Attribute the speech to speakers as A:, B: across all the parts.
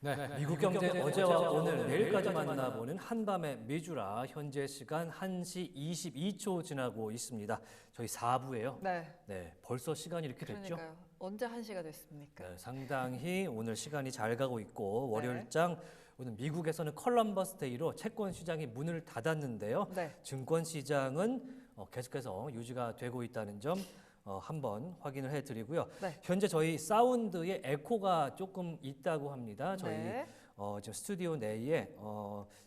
A: 네, 미국 경제 어제와 오늘 내일까지 만나보는 한밤의 미주라 현재 시간 1시 22초 지나고 있습니다. 저희 4부예요.
B: 네.
A: 네, 벌써 시간이 이렇게 됐죠?
B: 그러니까요. 언제 1시가 됐습니까?
A: 네, 상당히 오늘 시간이 잘 가고 있고
B: 네.
A: 월요일장 오늘 미국에서는 컬럼버스 데이로 채권 시장이 문을 닫았는데요.
B: 네.
A: 증권 시장은 계속해서 유지가 되고 있다는 점 한번 확인을 해드리고요.
B: 네.
A: 현재 저희 사운드에 에코가 조금 있다고 합니다. 저희
B: 네.
A: 지금 스튜디오 내에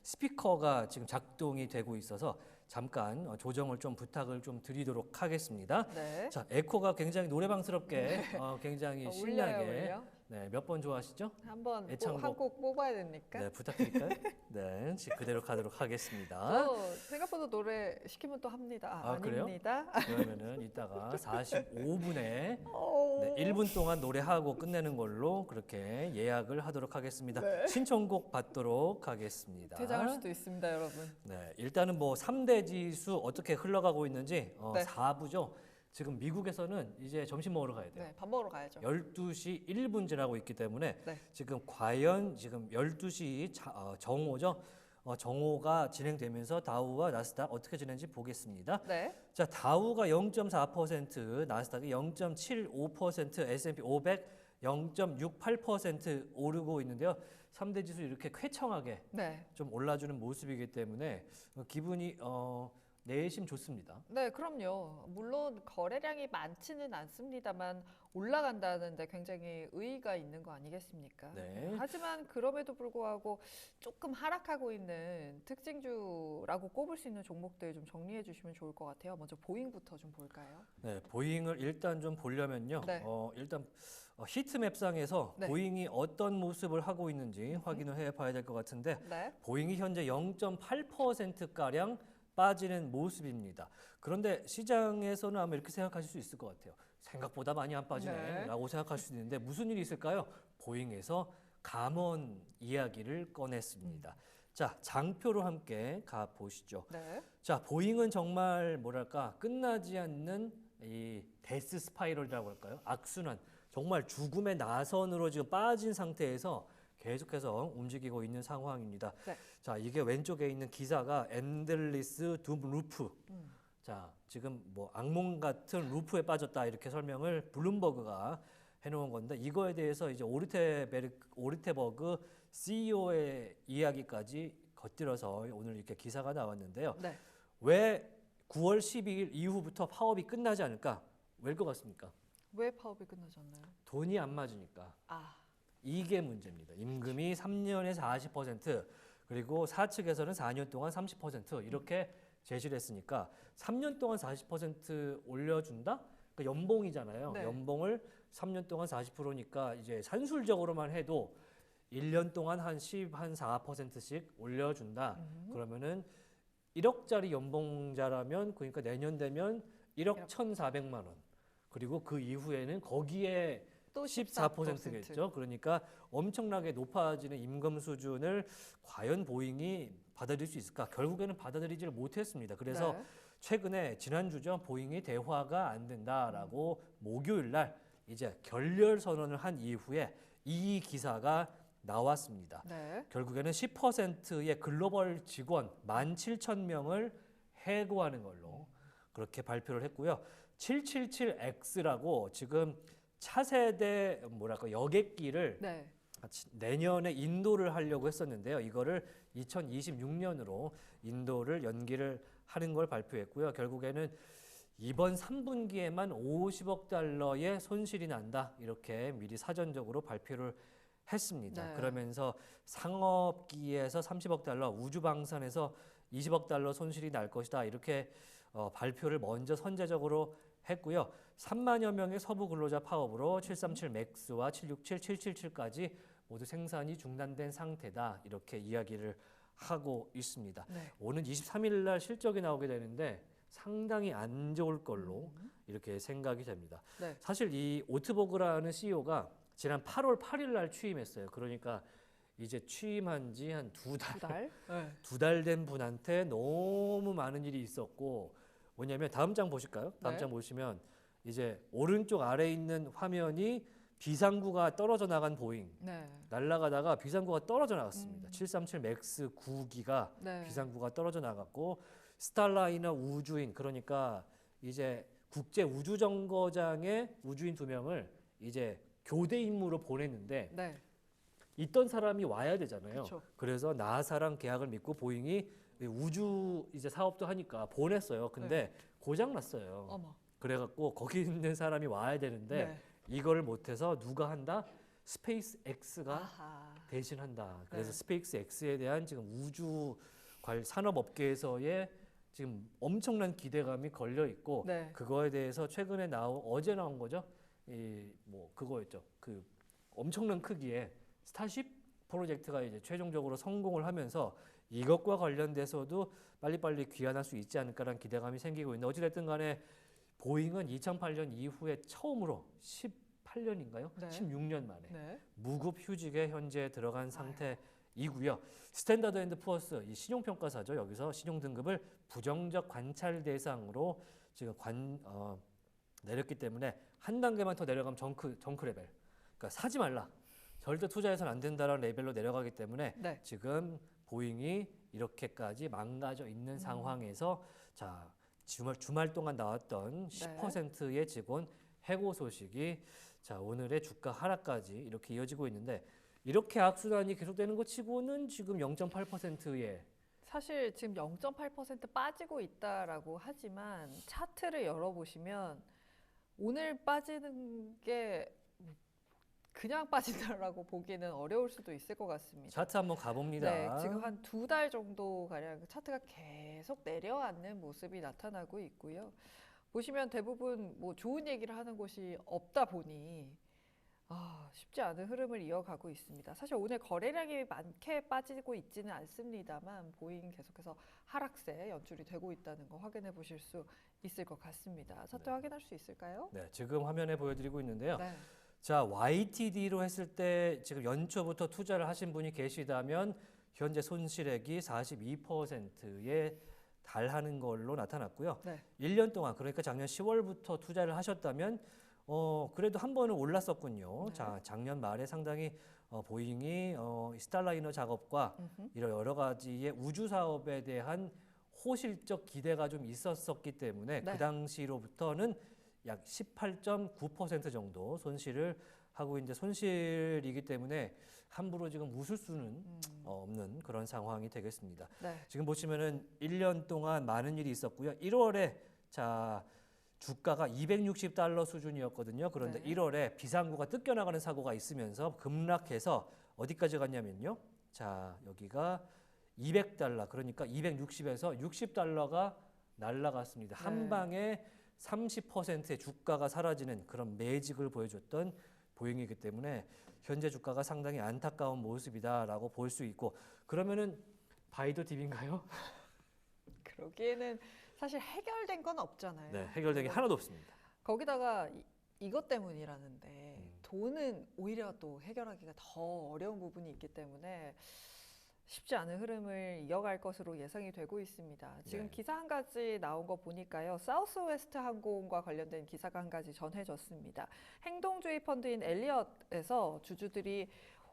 A: 스피커가 지금 작동이 되고 있어서 잠깐 조정을 좀 부탁을 좀 드리도록 하겠습니다.
B: 네.
A: 자, 에코가 굉장히 노래방스럽게 굉장히 신나게
B: 울려요.
A: 네, 몇 번 좋아하시죠?
B: 한번
A: 애창곡.
B: 한 곡 뽑아야 됩니까?
A: 네, 부탁드릴까요? 네, 지금 그대로 가도록 하겠습니다.
B: 저 생각보다 노래 시키면 또 합니다.
A: 아, 그래요?
B: 아닙니다.
A: 그러면은 이따가 45분에 네,
B: 오.
A: 1분 동안 노래하고 끝내는 걸로 그렇게 예약을 하도록 하겠습니다.
B: 네.
A: 신청곡 받도록 하겠습니다.
B: 퇴장할 수도 있습니다, 여러분.
A: 네, 일단은 뭐 3대 지수 어떻게 흘러가고 있는지
B: 네.
A: 4부죠. 지금 미국에서는 이제 점심 먹으러 가야 돼요.
B: 네, 밥 먹으러 가야죠.
A: 12시 1분 지나고 있기 때문에
B: 네.
A: 지금 과연 지금 12시 정오죠. 정오가 진행되면서 다우와 나스닥 어떻게 지내는지 보겠습니다.
B: 네.
A: 자, 다우가 0.4%, 나스닥이 0.75%, S&P 500 0.68% 오르고 있는데요. 3대 지수 이렇게 쾌청하게
B: 네.
A: 좀 올라주는 모습이기 때문에 기분이 내심 좋습니다.
B: 네, 그럼요. 물론 거래량이 많지는 않습니다만 올라간다는 데 굉장히 의의가 있는 거 아니겠습니까?
A: 네.
B: 하지만 그럼에도 불구하고 조금 하락하고 있는 특징주라고 꼽을 수 있는 종목들 좀 정리해 주시면 좋을 것 같아요. 먼저 보잉부터 좀 볼까요?
A: 네, 보잉을 일단 좀 보려면요.
B: 네.
A: 일단 히트맵상에서
B: 네.
A: 보잉이 어떤 모습을 하고 있는지 확인을 해봐야 될 것 같은데
B: 네.
A: 보잉이 현재 0.8%가량 빠지는 모습입니다. 그런데 시장에서는 아마 이렇게 생각하실 수 있을 것 같아요. 생각보다 많이 안 빠지네
B: 네.
A: 라고 생각하실 수 있는데 무슨 일이 있을까요? 보잉에서 감원 이야기를 꺼냈습니다. 자, 장표로 함께 가보시죠.
B: 네.
A: 자, 보잉은 정말 뭐랄까 끝나지 않는 이 데스 스파이럴이라고 할까요? 악순환, 정말 죽음의 나선으로 지금 빠진 상태에서 계속해서 움직이고 있는 상황입니다.
B: 네.
A: 자, 이게 왼쪽에 있는 기사가 엔들리스 둠 루프. 자, 지금 뭐 악몽 같은 루프에 빠졌다 이렇게 설명을 블룸버그가 해놓은 건데 이거에 대해서 이제 오르테버그 CEO의 이야기까지 겉들여서 오늘 이렇게 기사가 나왔는데요.
B: 네.
A: 왜 9월 12일 이후부터 파업이 끝나지 않을까? 왜일 것 같습니까?
B: 왜 파업이 끝나지 않나요?
A: 돈이 안 맞으니까.
B: 아,
A: 이게 문제입니다. 임금이 3년에 40% 그리고 사측에서는 4년 동안 30% 이렇게 제시를 했으니까 3년 동안 40% 올려준다? 그러니까 연봉이잖아요.
B: 네.
A: 연봉을 3년 동안 40%니까 이제 산술적으로만 해도 1년 동안 한 4%씩 올려준다. 그러면은 1억짜리 연봉자라면 그러니까 내년 되면 1억 1,400만 원. 그리고 그 이후에는 거기에
B: 또
A: 14%겠죠. 그러니까 엄청나게 높아지는 임금 수준을 과연 보잉이 받아들일 수 있을까? 결국에는 받아들이지를 못했습니다. 그래서
B: 네.
A: 최근에 지난주죠. 보잉이 대화가 안 된다라고 목요일 날 이제 결렬 선언을 한 이후에 이 기사가 나왔습니다.
B: 네.
A: 결국에는 10%의 글로벌 직원 17,000명을 해고하는 걸로 그렇게 발표를 했고요. 777X라고 지금 차세대 뭐랄까 여객기를
B: 네.
A: 내년에 인도를 하려고 했었는데요. 이거를 2026년으로 인도를 연기를 하는 걸 발표했고요. 결국에는 이번 3분기에만 50억 달러의 손실이 난다. 이렇게 미리 사전적으로 발표를 했습니다.
B: 네.
A: 그러면서 상업기에서 30억 달러, 우주방산에서 20억 달러 손실이 날 것이다. 이렇게 발표를 먼저 선제적으로 했고요. 3만여 명의 서부 근로자 파업으로 737 맥스와 767, 777까지 모두 생산이 중단된 상태다. 이렇게 이야기를 하고 있습니다.
B: 네.
A: 오는 23일 날 실적이 나오게 되는데 상당히 안 좋을 걸로 이렇게 생각이 됩니다.
B: 네.
A: 사실 이 오트버그라는 CEO가 지난 8월 8일 날 취임했어요. 그러니까 이제 취임한 지 한 두 달,
B: 2달? 네.
A: 두 달 된 분한테 너무 많은 일이 있었고 뭐냐면 다음 장 보실까요? 다음
B: 네.
A: 장 보시면 이제 오른쪽 아래에 있는 화면이 비상구가 떨어져 나간 보잉
B: 네.
A: 날아가다가 비상구가 떨어져 나갔습니다. 737 맥스 9기가
B: 네.
A: 비상구가 떨어져 나갔고 스타라이너 우주인 그러니까 이제 국제 우주 정거장에 우주인 2명을 이제 교대 임무로 보냈는데
B: 네.
A: 있던 사람이 와야 되잖아요.
B: 그쵸.
A: 그래서 나사랑 계약을 맺고 보잉이 우주 이제 사업도 하니까 보냈어요. 근데 고장 났어요.
B: 어머.
A: 그래갖고 거기 있는 사람이 와야 되는데
B: 네.
A: 이거를 못해서 누가 한다? 스페이스 X가
B: 아하.
A: 대신한다. 그래서
B: 네.
A: 스페이스 X에 대한 지금 우주 산업업계에서의 지금 엄청난 기대감이 걸려 있고
B: 네.
A: 그거에 대해서 최근에 어제 나온 거죠. 이 뭐 그거였죠. 그 엄청난 크기의 스타쉽 프로젝트가 이제 최종적으로 성공을 하면서 이것과 관련돼서도 빨리빨리 귀환할 수 있지 않을까라는 기대감이 생기고 있는데 어찌됐든 간에 보잉은 2008년 이후에 처음으로 18년인가요?
B: 네.
A: 16년 만에
B: 네.
A: 무급 휴직에 현재 들어간 상태이고요. 스탠다드 앤드 푸어스 이 신용평가사죠. 여기서 신용 등급을 부정적 관찰 대상으로 지금 내렸기 때문에 한 단계만 더 내려가면 정크 레벨. 그러니까 사지 말라. 절대 투자해서는 안 된다라는 레벨로 내려가기 때문에
B: 네.
A: 지금 보잉이 이렇게까지 망가져 있는 상황에서 자 주말 동안 나왔던 10%의 직원 해고 소식이 자 오늘의 주가 하락까지 이렇게 이어지고 있는데 이렇게 악순환이 계속되는 것 치고는 지금 0.8%의
B: 사실 지금 0.8% 빠지고 있다라고 하지만 차트를 열어보시면 오늘 빠지는 게 그냥 빠진다라고 보기는 어려울 수도 있을 것 같습니다.
A: 차트 한번 가봅니다.
B: 네, 지금 한 2달 정도 가량 차트가 계속 내려앉는 모습이 나타나고 있고요. 보시면 대부분 뭐 좋은 얘기를 하는 곳이 없다 보니 쉽지 않은 흐름을 이어가고 있습니다. 사실 오늘 거래량이 많게 빠지고 있지는 않습니다만 보잉 계속해서 하락세 연출이 되고 있다는 거 확인해 보실 수 있을 것 같습니다. 차트 확인할 수 있을까요?
A: 네, 지금 화면에 보여드리고 있는데요.
B: 네.
A: 자, YTD로 했을 때 지금 연초부터 투자를 하신 분이 계시다면 현재 손실액이 42%에 달하는 걸로 나타났고요.
B: 네.
A: 1년 동안 그러니까 작년 10월부터 투자를 하셨다면 그래도 한 번은 올랐었군요.
B: 네.
A: 자, 작년 말에 상당히 보잉이 스타라이너 작업과 이런 여러 가지의 우주 사업에 대한 호실적 기대가 좀 있었었기 때문에
B: 네.
A: 그 당시로부터는 약 18.9% 정도 손실을 하고 이제 손실이기 때문에 함부로 지금 웃을 수는 없는 그런 상황이 되겠습니다.
B: 네.
A: 지금 보시면은 1년 동안 많은 일이 있었고요. 1월에 자 주가가 260달러 수준이었거든요. 그런데
B: 네.
A: 1월에 비상구가 뜯겨나가는 사고가 있으면서 급락해서 어디까지 갔냐면요. 자 여기가 200달러 그러니까 260에서 60달러가 날라갔습니다.
B: 네.
A: 한 방에 30%의 주가가 사라지는 그런 매직을 보여줬던 보잉이기 때문에 현재 주가가 상당히 안타까운 모습이다라고 볼 수 있고 그러면은 바이도 딥인가요?
B: 그러기에는 사실 해결된 건 없잖아요.
A: 네, 해결된 게 하나도 없습니다.
B: 거기다가 이것 때문이라는데 돈은 오히려 또 해결하기가 더 어려운 부분이 있기 때문에 쉽지 않은 흐름을 이어갈 것으로 예상이 되고 있습니다. 지금
A: 네.
B: 기사 한 가지 나온 거 보니까요. 사우스웨스트 항공과 관련된 기사가 한 가지 전해졌습니다. 행동주의 펀드인 엘리엇에서 주주들이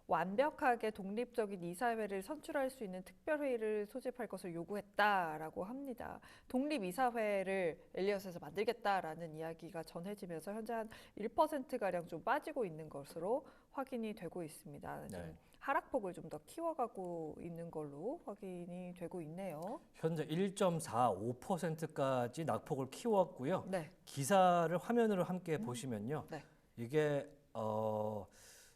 B: 완벽하게 독립적인 이사회를 선출할 수 있는 특별회의를 소집할 것을 요구했다라고 합니다. 독립이사회를 엘리엇에서 만들겠다라는 이야기가 전해지면서 현재 한 1%가량 좀 빠지고 있는 것으로 확인이 되고 있습니다.
A: 네.
B: 하락폭을 좀 더 키워가고 있는 걸로 확인이 되고 있네요.
A: 현재 1.45%까지 낙폭을 키웠고요.
B: 네.
A: 기사를 화면으로 함께 보시면요.
B: 네.
A: 이게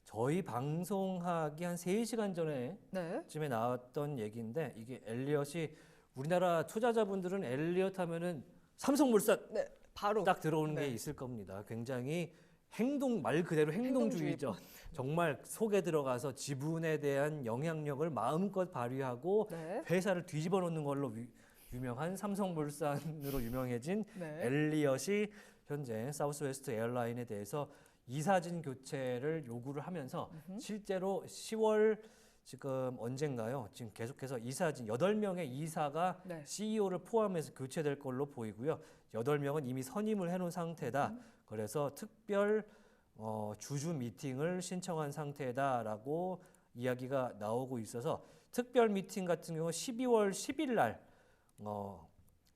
A: 저희 방송하기 한 3시간
B: 네.
A: 전에쯤에 나왔던 얘기인데 이게 엘리엇이 우리나라 투자자분들은 엘리엇 하면은 삼성물산
B: 네. 바로
A: 딱 들어오는
B: 네.
A: 게 있을 겁니다. 굉장히 말 그대로 행동주의죠. 정말 속에 들어가서 지분에 대한 영향력을 마음껏 발휘하고
B: 네.
A: 회사를 뒤집어 놓는 걸로 유명한 삼성물산으로 유명해진
B: 네.
A: 엘리엇이 현재 사우스웨스트 에어라인에 대해서 이사진 교체를 요구를 하면서 실제로 10월 지금 언젠가요? 지금 계속해서 이사진 8명의 이사가
B: 네.
A: CEO를 포함해서 교체될 걸로 보이고요. 8명은 이미 선임을 해놓은 상태다. 그래서 특별 주주 미팅을 신청한 상태다라고 이야기가 나오고 있어서 특별 미팅 같은 경우 12월 10일 날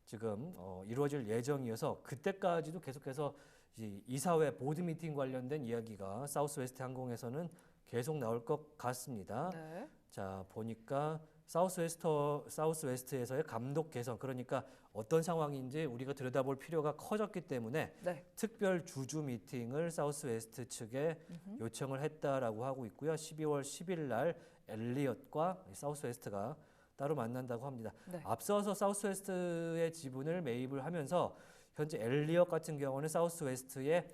A: 지금 이루어질 예정이어서 그때까지도 계속해서 이사회 보드 미팅 관련된 이야기가 사우스웨스트 항공에서는 계속 나올 것 같습니다.
B: 네.
A: 자, 보니까 사우스웨스트에서의 감독 개선, 그러니까 어떤 상황인지 우리가 들여다볼 필요가 커졌기 때문에
B: 네.
A: 특별 주주 미팅을 사우스웨스트 측에 요청을 했다라고 하고 있고요. 12월 10일 날 엘리엇과 사우스웨스트가 따로 만난다고 합니다.
B: 네.
A: 앞서서 사우스웨스트의 지분을 매입을 하면서 현재 엘리엇 같은 경우는 사우스웨스트의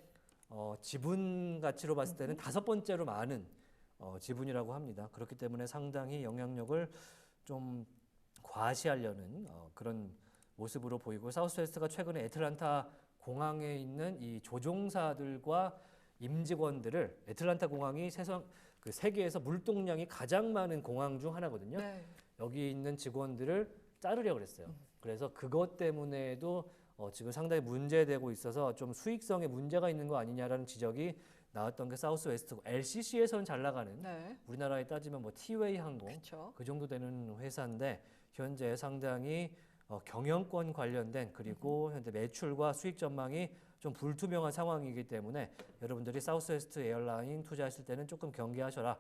A: 지분 가치로 봤을 때는 5번째로 많은 지분이라고 합니다. 그렇기 때문에 상당히 영향력을 좀 과시하려는 그런 모습으로 보이고, 사우스웨스트가 최근에 애틀란타 공항에 있는 이 조종사들과 임직원들을, 애틀란타 공항이 세계에서 물동량이 가장 많은 공항 중 하나거든요.
B: 네.
A: 여기 있는 직원들을 자르려고 그랬어요. 그래서 그것 때문에도 지금 상당히 문제되고 있어서 좀 수익성에 문제가 있는 거 아니냐라는 지적이 나왔던 게 사우스웨스트고, LCC에서는 잘 나가는,
B: 네.
A: 우리나라에 따지면 뭐 티웨이 항공
B: 그렇죠.
A: 그 정도 되는 회사인데 현재 상당히 경영권 관련된, 그리고 현재 매출과 수익 전망이 좀 불투명한 상황이기 때문에 여러분들이 사우스웨스트 에어라인 투자하실 때는 조금 경계하셔라.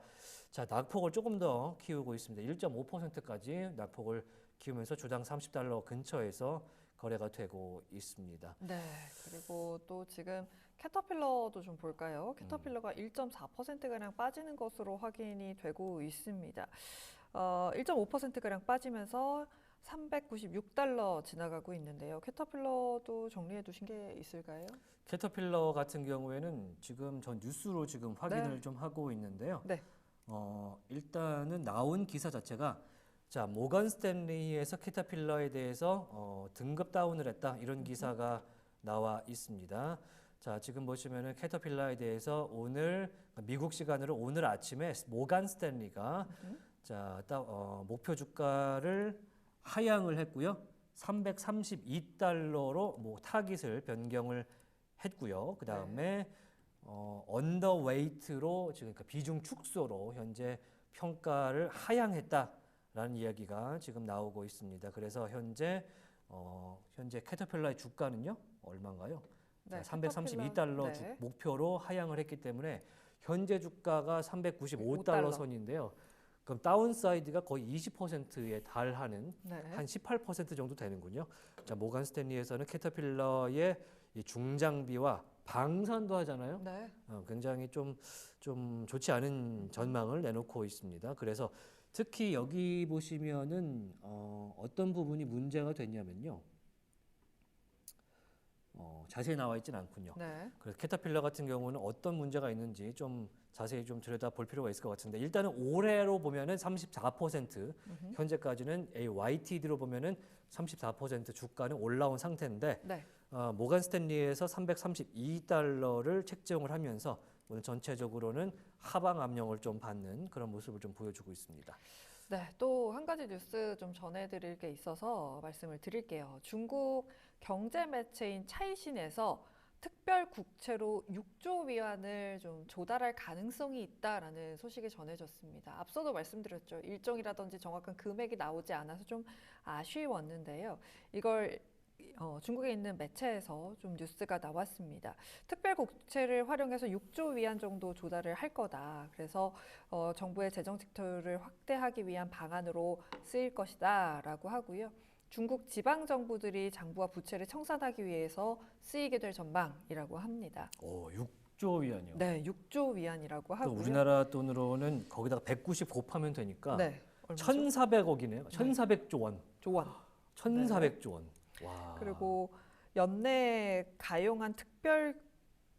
A: 자, 낙폭을 조금 더 키우고 있습니다. 1.5%까지 낙폭을 키우면서 주당 $30 근처에서 거래가 되고 있습니다.
B: 네. 그리고 또 지금 캐터필러도 좀 볼까요? 캐터필러가 1.4%가량 빠지는 것으로 확인이 되고 있습니다. 1.5%가량 빠지면서 $396 지나가고 있는데요. 캐터필러도 정리해 두신 게 있을까요?
A: 캐터필러 같은 경우에는 지금 전 뉴스로 지금 확인을
B: 네.
A: 좀 하고 있는데요.
B: 네.
A: 일단은 나온 기사 자체가, 자, 모건 스탠리에서 캐터필러에 대해서 등급 다운을 했다, 이런 기사가 나와 있습니다. 자, 지금 보시면은 캐터필러에 대해서 오늘 미국 시간으로 오늘 아침에 모건 스탠리가 자, 목표 주가를 하향을 했고요. $332로 뭐 타깃을 변경을 했고요. 그 다음에 언더웨이트로 지금 그러니까 비중 축소로 현재 평가를 하향했다라는 이야기가 지금 나오고 있습니다. 그래서 현재 캐터필러의 주가는요, 얼마인가요?
B: 네,
A: 자, $332
B: 네.
A: 목표로 하향을 했기 때문에 현재 주가가 $395
B: $5.
A: 선인데요. 그럼 다운사이드가 거의 20%에 달하는
B: 네.
A: 한 18% 정도 되는군요. 자, 모건 스탠리에서는 캐터필러의 이 중장비와 방산도 하잖아요.
B: 네.
A: 굉장히 좀 좋지 않은 전망을 내놓고 있습니다. 그래서 특히 여기 보시면은 어떤 부분이 문제가 됐냐면요. 자세히 나와 있진 않군요.
B: 네.
A: 그래서 캐터필러 같은 경우는 어떤 문제가 있는지 좀 자세히 좀 들여다 볼 필요가 있을 것 같은데, 일단은 올해로 보면은 34%, 현재까지는 YTD로 보면은 34% 주가는 올라온 상태인데,
B: 네.
A: 모건 스탠리에서 $332를 책정을 하면서 오늘 전체적으로는 하방 압력을 좀 받는 그런 모습을 좀 보여주고 있습니다.
B: 네, 또 한 가지 뉴스 좀 전해드릴 게 있어서 말씀을 드릴게요. 중국 경제 매체인 차이신에서 특별 국채로 6조 위안을 좀 조달할 가능성이 있다라는 소식이 전해졌습니다. 앞서도 말씀드렸죠. 일정이라든지 정확한 금액이 나오지 않아서 좀 아쉬웠는데요. 이걸 중국에 있는 매체에서 좀 뉴스가 나왔습니다. 특별 국채를 활용해서 6조 위안 정도 조달을 할 거다. 그래서 정부의 재정 지표를 확대하기 위한 방안으로 쓰일 것이다라고 하고요. 중국 지방 정부들이 장부와 부채를 청산하기 위해서 쓰이게 될 전망이라고 합니다.
A: 6조 위안이요.
B: 네, 6조 위안이라고 하고요.
A: 우리나라 돈으로는 거기다가 190 곱하면 되니까
B: 네, 얼마죠?
A: 1,400억이네요. 1,400조 원.
B: 조원.
A: 1,400조 원. 와.
B: 그리고 연내에 가용한 특별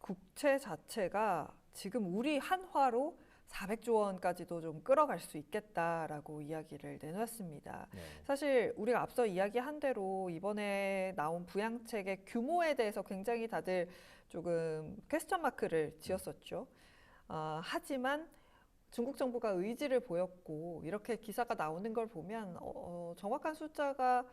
B: 국채 자체가 지금 우리 한화로 400조 원까지도 좀 끌어갈 수 있겠다라고 이야기를 내놨습니다.
A: 네.
B: 사실 우리가 앞서 이야기한 대로 이번에 나온 부양책의 규모에 대해서 굉장히 다들 조금 퀘스천 마크를 지었었죠. 하지만 중국 정부가 의지를 보였고 이렇게 기사가 나오는 걸 보면 정확한 숫자가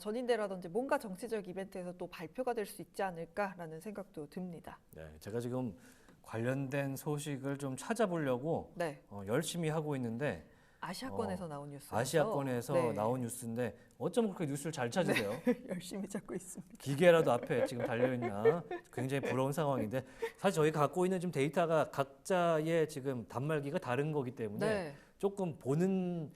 B: 전인대라든지 뭔가 정치적 이벤트에서 또 발표가 될 수 있지 않을까라는 생각도 듭니다.
A: 네, 제가 지금 관련된 소식을 좀 찾아보려고
B: 네.
A: 열심히 하고 있는데
B: 아시아권에서 나온 뉴스.
A: 아시아권에서
B: 네.
A: 나온 뉴스인데 어쩜 그렇게 뉴스를 잘 찾으세요?
B: 열심히 찾고 있습니다.
A: 기계라도 앞에 지금 달려있나 굉장히 부러운 상황인데 사실 저희가 갖고 있는 지금 데이터가 각자의 지금 단말기가 다른 거기 때문에
B: 네.
A: 조금 보는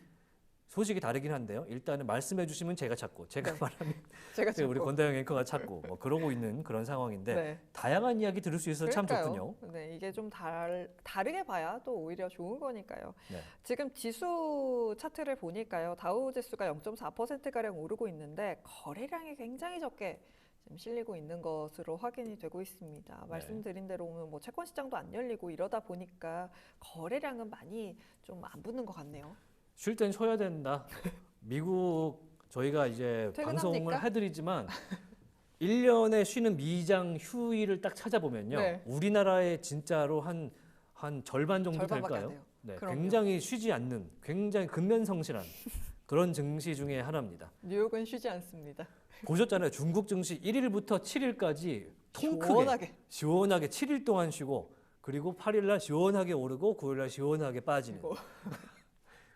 A: 소식이 다르긴 한데요. 일단은 말씀해 주시면 제가 찾고 제가
B: 네.
A: 말하면
B: 제가
A: 우리 권다영 앵커가 찾고 뭐 그러고 있는 그런 상황인데
B: 네.
A: 다양한 이야기 들을 수 있어서 참
B: 그러니까요.
A: 좋군요.
B: 네, 이게 좀 다르게 봐야 또 오히려 좋은 거니까요.
A: 네.
B: 지금 지수 차트를 보니까요. 다우 지수가 0.4%가량 오르고 있는데 거래량이 굉장히 적게 지금 실리고 있는 것으로 확인이 되고 있습니다.
A: 네.
B: 말씀드린 대로 오늘 뭐 채권 시장도 안 열리고 이러다 보니까 거래량은 많이 좀 안 붙는 것 같네요.
A: 쉴 땐 쉬어야 된다. 미국 저희가 이제
B: 퇴근합니까?
A: 방송을 해드리지만 1년에 쉬는 미장 휴일을 딱 찾아보면요.
B: 네.
A: 우리나라의 진짜로 한 절반 정도
B: 절반밖에 안
A: 될까요?
B: 돼요.
A: 네,
B: 그럼요.
A: 굉장히 쉬지 않는 굉장히 근면성실한 그런 증시 중에 하나입니다.
B: 뉴욕은 쉬지 않습니다.
A: 보셨잖아요. 중국 증시 1일부터 7일까지 통 크게
B: 시원하게.
A: 시원하게 7일 동안 쉬고 그리고 8일 날 시원하게 오르고 9일 날 시원하게 빠지는
B: 쉬고.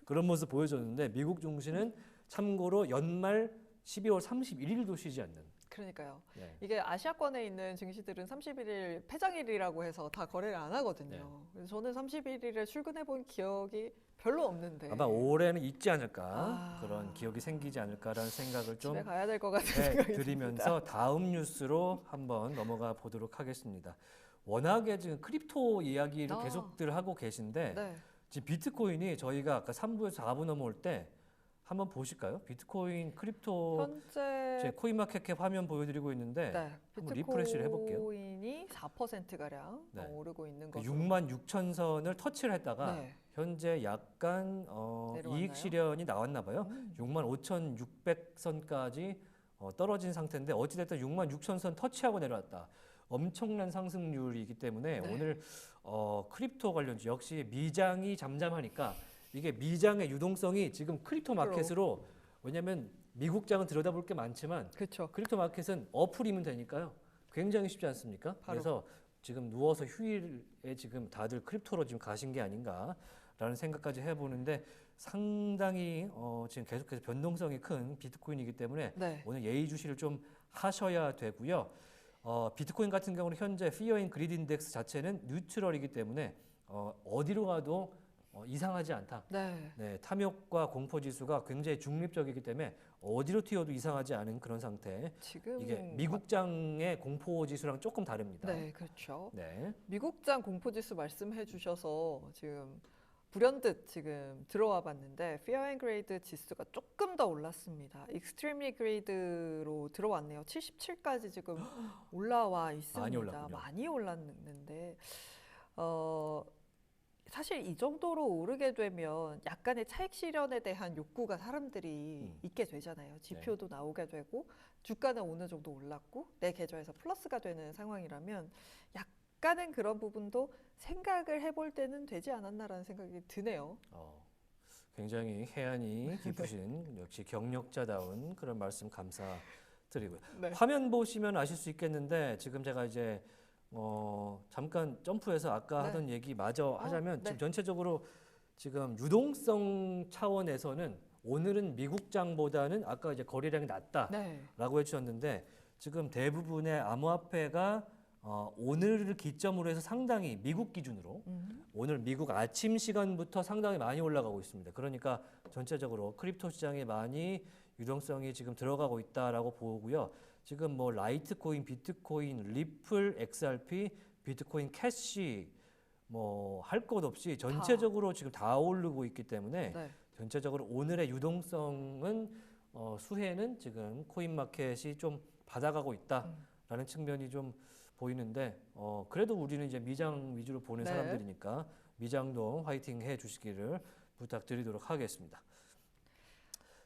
A: 그런 모습 보여줬는데 미국 증시는 참고로 연말 12월 31일도 쉬지 않는.
B: 그러니까요.
A: 네.
B: 이게 아시아권에 있는 증시들은 31일 폐장일이라고 해서 다 거래를 안 하거든요.
A: 네.
B: 그래서 저는 31일에 출근해 본 기억이 별로 없는데
A: 아마 올해는 있지 않을까
B: 아.
A: 그런 기억이 생기지 않을까라는 생각을 좀
B: 집에 가야 될 것 같은
A: 네,
B: 생각이
A: 드리면서 다음 뉴스로 한번 넘어가 보도록 하겠습니다. 워낙에 지금 크립토 이야기를
B: 아.
A: 계속들 하고 계신데
B: 듭니다. 네.
A: 지금 비트코인이 저희가 아까 3부에서 4부 넘어올 때 한번 보실까요? 비트코인 크립토 제
B: 현재
A: 코인마켓캡 화면 보여드리고 있는데
B: 네,
A: 한번 리프레시를 해볼게요.
B: 비트코인이 4%가량
A: 네.
B: 오르고 있는
A: 그
B: 것으로
A: 6만 6천 선을 터치를 했다가
B: 네.
A: 현재 약간
B: 내려왔나요?
A: 이익 실현이 나왔나 봐요. 6만 5,600선까지 떨어진 상태인데 어찌됐든 6만 6천 선 터치하고 내려왔다. 엄청난 상승률이기 때문에
B: 네.
A: 오늘 크립토 관련주 역시 미장이 잠잠하니까 이게 미장의 유동성이 지금 크립토 마켓으로 왜냐하면 미국장은 들여다볼 게 많지만
B: 그렇죠.
A: 크립토 마켓은 어플이면 되니까요. 굉장히 쉽지 않습니까?
B: 바로.
A: 그래서 지금 누워서 휴일에 지금 다들 크립토로 지금 가신 게 아닌가라는 생각까지 해보는데 상당히 지금 계속해서 변동성이 큰 비트코인이기 때문에
B: 네.
A: 오늘 예의주시를 좀 하셔야 되고요. 비트코인 같은 경우는 현재 Fear and Greed 인덱스 자체는 뉴트럴이기 때문에 어디로 가도 이상하지 않다.
B: 네.
A: 네, 탐욕과 공포 지수가 굉장히 중립적이기 때문에 어디로 튀어도 이상하지 않은 그런 상태.
B: 지금
A: 이게 미국장의 공포 지수랑 조금 다릅니다.
B: 네, 그렇죠.
A: 네.
B: 미국장 공포지수 말씀해 주셔서 지금 불현듯 지금 들어와 봤는데 Fear and Greed 지수가 조금 더 올랐습니다. Extremely Greed로 들어왔네요. 77까지 지금 올라와 있습니다.
A: 많이 올랐군요.
B: 많이 올랐는데 사실 이 정도로 오르게 되면 약간의 차익 실현에 대한 욕구가 사람들이 있게 되잖아요. 지표도 나오게 되고 주가는 어느 정도 올랐고 내 계좌에서 플러스가 되는 상황이라면 약간은 그런 부분도 생각을 해볼 때는 되지 않았나라는 생각이 드네요.
A: 굉장히 해안이 깊으신 역시 경력자다운 그런 말씀 감사드리고요.
B: 네.
A: 화면 보시면 아실 수 있겠는데 지금 제가 이제 잠깐 점프해서 아까
B: 네.
A: 하던 얘기 마저 하자면
B: 네.
A: 지금 전체적으로 지금 유동성 차원에서는 오늘은 미국장보다는 아까 이제 거래량이 낮다라고
B: 네.
A: 해주셨는데 지금 대부분의 암호화폐가 오늘을 기점으로 해서 상당히 미국 기준으로 오늘 미국 아침 시간부터 상당히 많이 올라가고 있습니다. 그러니까 전체적으로 크립토 시장에 많이 유동성이 지금 들어가고 있다라고 보고요. 지금 뭐 라이트코인, 비트코인, 리플, XRP, 비트코인 캐시 뭐 할 것 없이 전체적으로 지금 다 오르고 있기 때문에
B: 네.
A: 전체적으로 오늘의 유동성은 수혜는 지금 코인 마켓이 좀 받아가고 있다라는 측면이 좀 보이는데 그래도 우리는 이제 미장 위주로 보는
B: 네.
A: 사람들이니까 미장도 화이팅 해 주시기를 부탁드리도록 하겠습니다.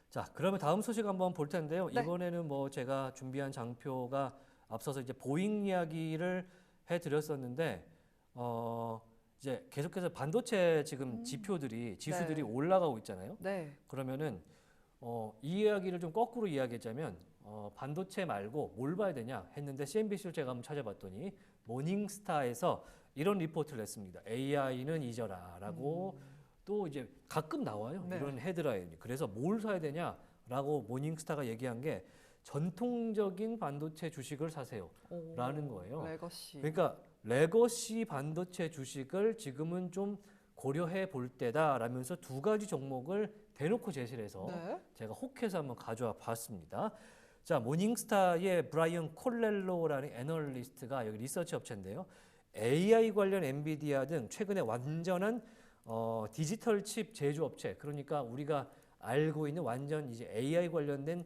A: 자, 그러면 다음 소식 한번 볼 텐데요.
B: 네.
A: 이번에는 뭐 제가 준비한 장표가 앞서서 이제 보잉 이야기를 해드렸었는데 이제 계속해서 반도체 지금 지표들이 지수들이
B: 네.
A: 올라가고 있잖아요.
B: 네.
A: 그러면은 이 이야기를 좀 거꾸로 이야기하자면 반도체 말고 뭘 봐야 되냐 했는데 CNBC를 제가 한번 찾아봤더니 모닝스타에서 이런 리포트를 냈습니다. AI는 잊어라라고 또 이제 가끔 나와요.
B: 네.
A: 이런 헤드라인이. 그래서 뭘 사야 되냐라고 모닝스타가 얘기한 게 전통적인 반도체 주식을 사세요라는 거예요.
B: 레거시.
A: 그러니까 레거시 반도체 주식을 지금은 좀 고려해 볼 때다라면서 두 가지 종목을 대놓고 제시를 해서
B: 네.
A: 제가 혹해서 한번 가져와 봤습니다. 자, 모닝스타의 브라이언 콜렐로라는 애널리스트가 여기 리서치 업체인데요. AI 관련 엔비디아 등 최근에 완전한 디지털 칩 제조업체, 그러니까 우리가 알고 있는 완전 이제 AI 관련된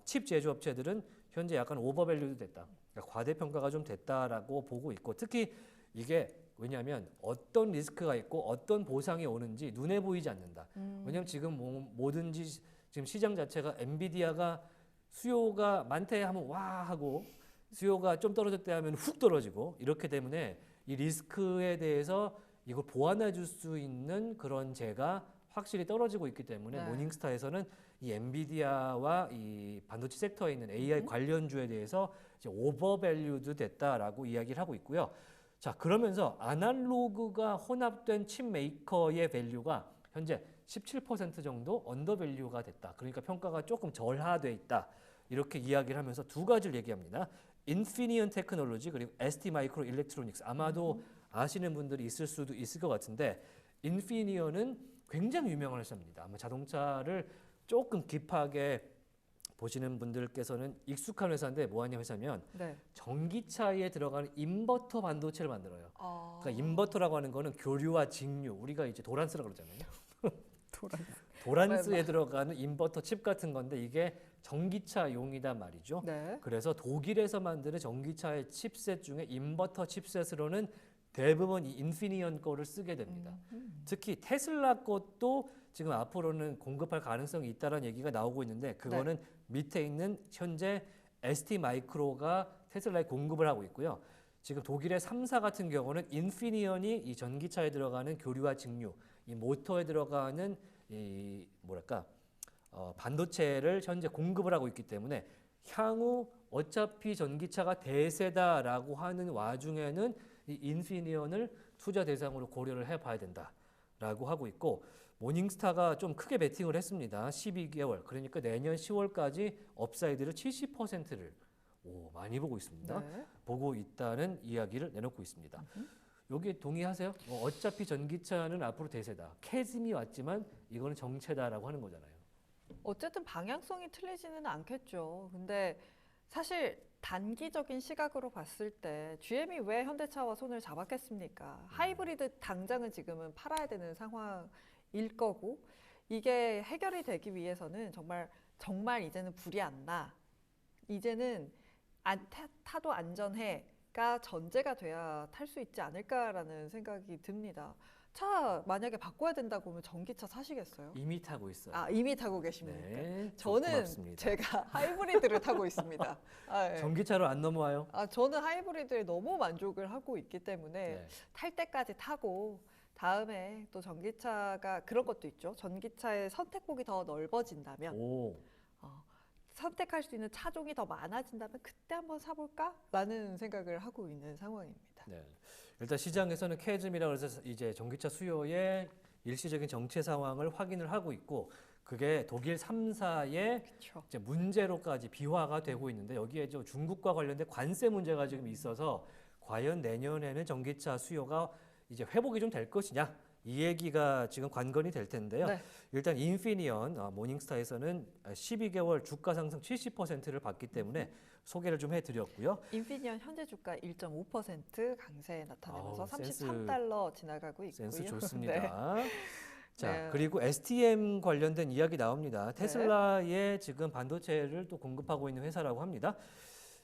A: 칩 제조업체들은 현재 약간 오버밸류도 됐다. 그러니까 과대평가가 좀 됐다라고 보고 있고, 특히 이게 왜냐하면 어떤 리스크가 있고 어떤 보상이 오는지 눈에 보이지 않는다. 왜냐하면 지금 뭐든지 지금 시장 자체가 엔비디아가 수요가 많대 하면 와 하고 수요가 좀 떨어졌대 하면 훅 떨어지고 이렇기 때문에 이 리스크에 대해서 이걸 보완해 줄 수 있는 그런 재가 확실히 떨어지고 있기 때문에
B: 네.
A: 모닝스타에서는 이 엔비디아와 이 반도체 섹터에 있는 AI 관련주에 대해서 이제 오버밸류도 됐다라고 이야기를 하고 있고요. 자, 그러면서 아날로그가 혼합된 칩 메이커의 밸류가 현재 17% 정도 언더밸류가 됐다. 그러니까 평가가 조금 절하돼 있다. 이렇게 이야기를 하면서 두 가지를 얘기합니다. 인피니언 테크놀로지 그리고 ST 마이크로 일렉트로닉스. 아마도 아시는 분들이 있을 수도 있을 것 같은데 인피니언은 굉장히 유명한 회사입니다. 아마 자동차를 조금 딥하게 보시는 분들께서는 익숙한 회사인데 뭐 하냐 회사면
B: 네.
A: 전기차에 들어가는 인버터 반도체를 만들어요.
B: 아,
A: 그러니까 인버터라고 하는 거는 교류와 직류, 우리가 이제 도란스라고 그러잖아요.
B: 도란.
A: 도란스에 들어가는 인버터 칩 같은 건데 이게 전기차용이단 말이죠.
B: 네.
A: 그래서 독일에서 만드는 전기차의 칩셋 중에 인버터 칩셋으로는 대부분 이 인피니언 거를 쓰게 됩니다. 특히 테슬라 것도 지금 앞으로는 공급할 가능성이 있다는 얘기가 나오고 있는데 그거는 밑에 있는 현재 ST 마이크로가 테슬라에 공급을 하고 있고요. 지금 독일의 3사 같은 경우는 인피니언이 이 전기차에 들어가는 교류와 직류, 이 모터에 들어가는 이 뭐랄까 반도체를 현재 공급을 하고 있기 때문에 향후 어차피 전기차가 대세다라고 하는 와중에는 이 인피니언을 투자 대상으로 고려를 해봐야 된다라고 하고 있고 모닝스타가 좀 크게 베팅을 했습니다. 12개월 그러니까 내년 10월까지 업사이드를 70%를 많이 보고 있습니다.
B: 네.
A: 보고 있다는 이야기를 내놓고 있습니다. 여기에 동의하세요? 어차피 전기차는 앞으로 대세다. 캐즘이 왔지만 이거는 정체다라고 하는 거잖아요.
B: 어쨌든 방향성이 틀리지는 않겠죠. 근데 사실 단기적인 시각으로 봤을 때 GM이 왜 현대차와 손을 잡았겠습니까? 하이브리드 당장은 지금은 팔아야 되는 상황일 거고 이게 해결이 되기 위해서는 정말 이제는 불이 안 나. 이제는 타도 안전해가 전제가 돼야 탈 수 있지 않을까라는 생각이 듭니다. 차 만약에 바꿔야 된다고 하면 전기차 사시겠어요?
A: 이미 타고 있어요.
B: 아, 이미 타고 계십니까?
A: 네,
B: 저는
A: 고맙습니다.
B: 제가 하이브리드를 타고 있습니다. 아, 예.
A: 전기차로 안 넘어와요?
B: 저는 하이브리드에 너무 만족을 하고 있기 때문에
A: 네.
B: 탈 때까지 타고 다음에 또 전기차가 그런 것도 있죠. 전기차의 선택폭이 더 넓어진다면
A: 오,
B: 선택할 수 있는 차종이 더 많아진다면 그때 한번 사볼까라는 생각을 하고 있는 상황입니다.
A: 네. 일단 시장에서는 캐즘이라고 해서 이제 전기차 수요의 일시적인 정체 상황을 확인을 하고 있고 그게 독일 3사의
B: 그렇죠.
A: 이제 문제로까지 비화가 되고 있는데 여기에 저 중국과 관련된 관세 문제가 지금 있어서 과연 내년에는 전기차 수요가 이제 회복이 좀 될 것이냐 이 얘기가 지금 관건이 될 텐데요.
B: 네.
A: 일단 인피니언 모닝스타에서는 12개월 주가 상승 70%를 봤기 때문에 소개를 좀 해드렸고요.
B: 인피니언 현재 주가 1.5% 강세 나타내면서
A: 아우, 센스.
B: 33달러 지나가고 있고요.
A: 센스
B: 네.
A: 좋습니다. 자,
B: 네.
A: 그리고 STM 관련된 이야기 나옵니다. 테슬라에 지금 반도체를 또 공급하고 있는 회사라고 합니다.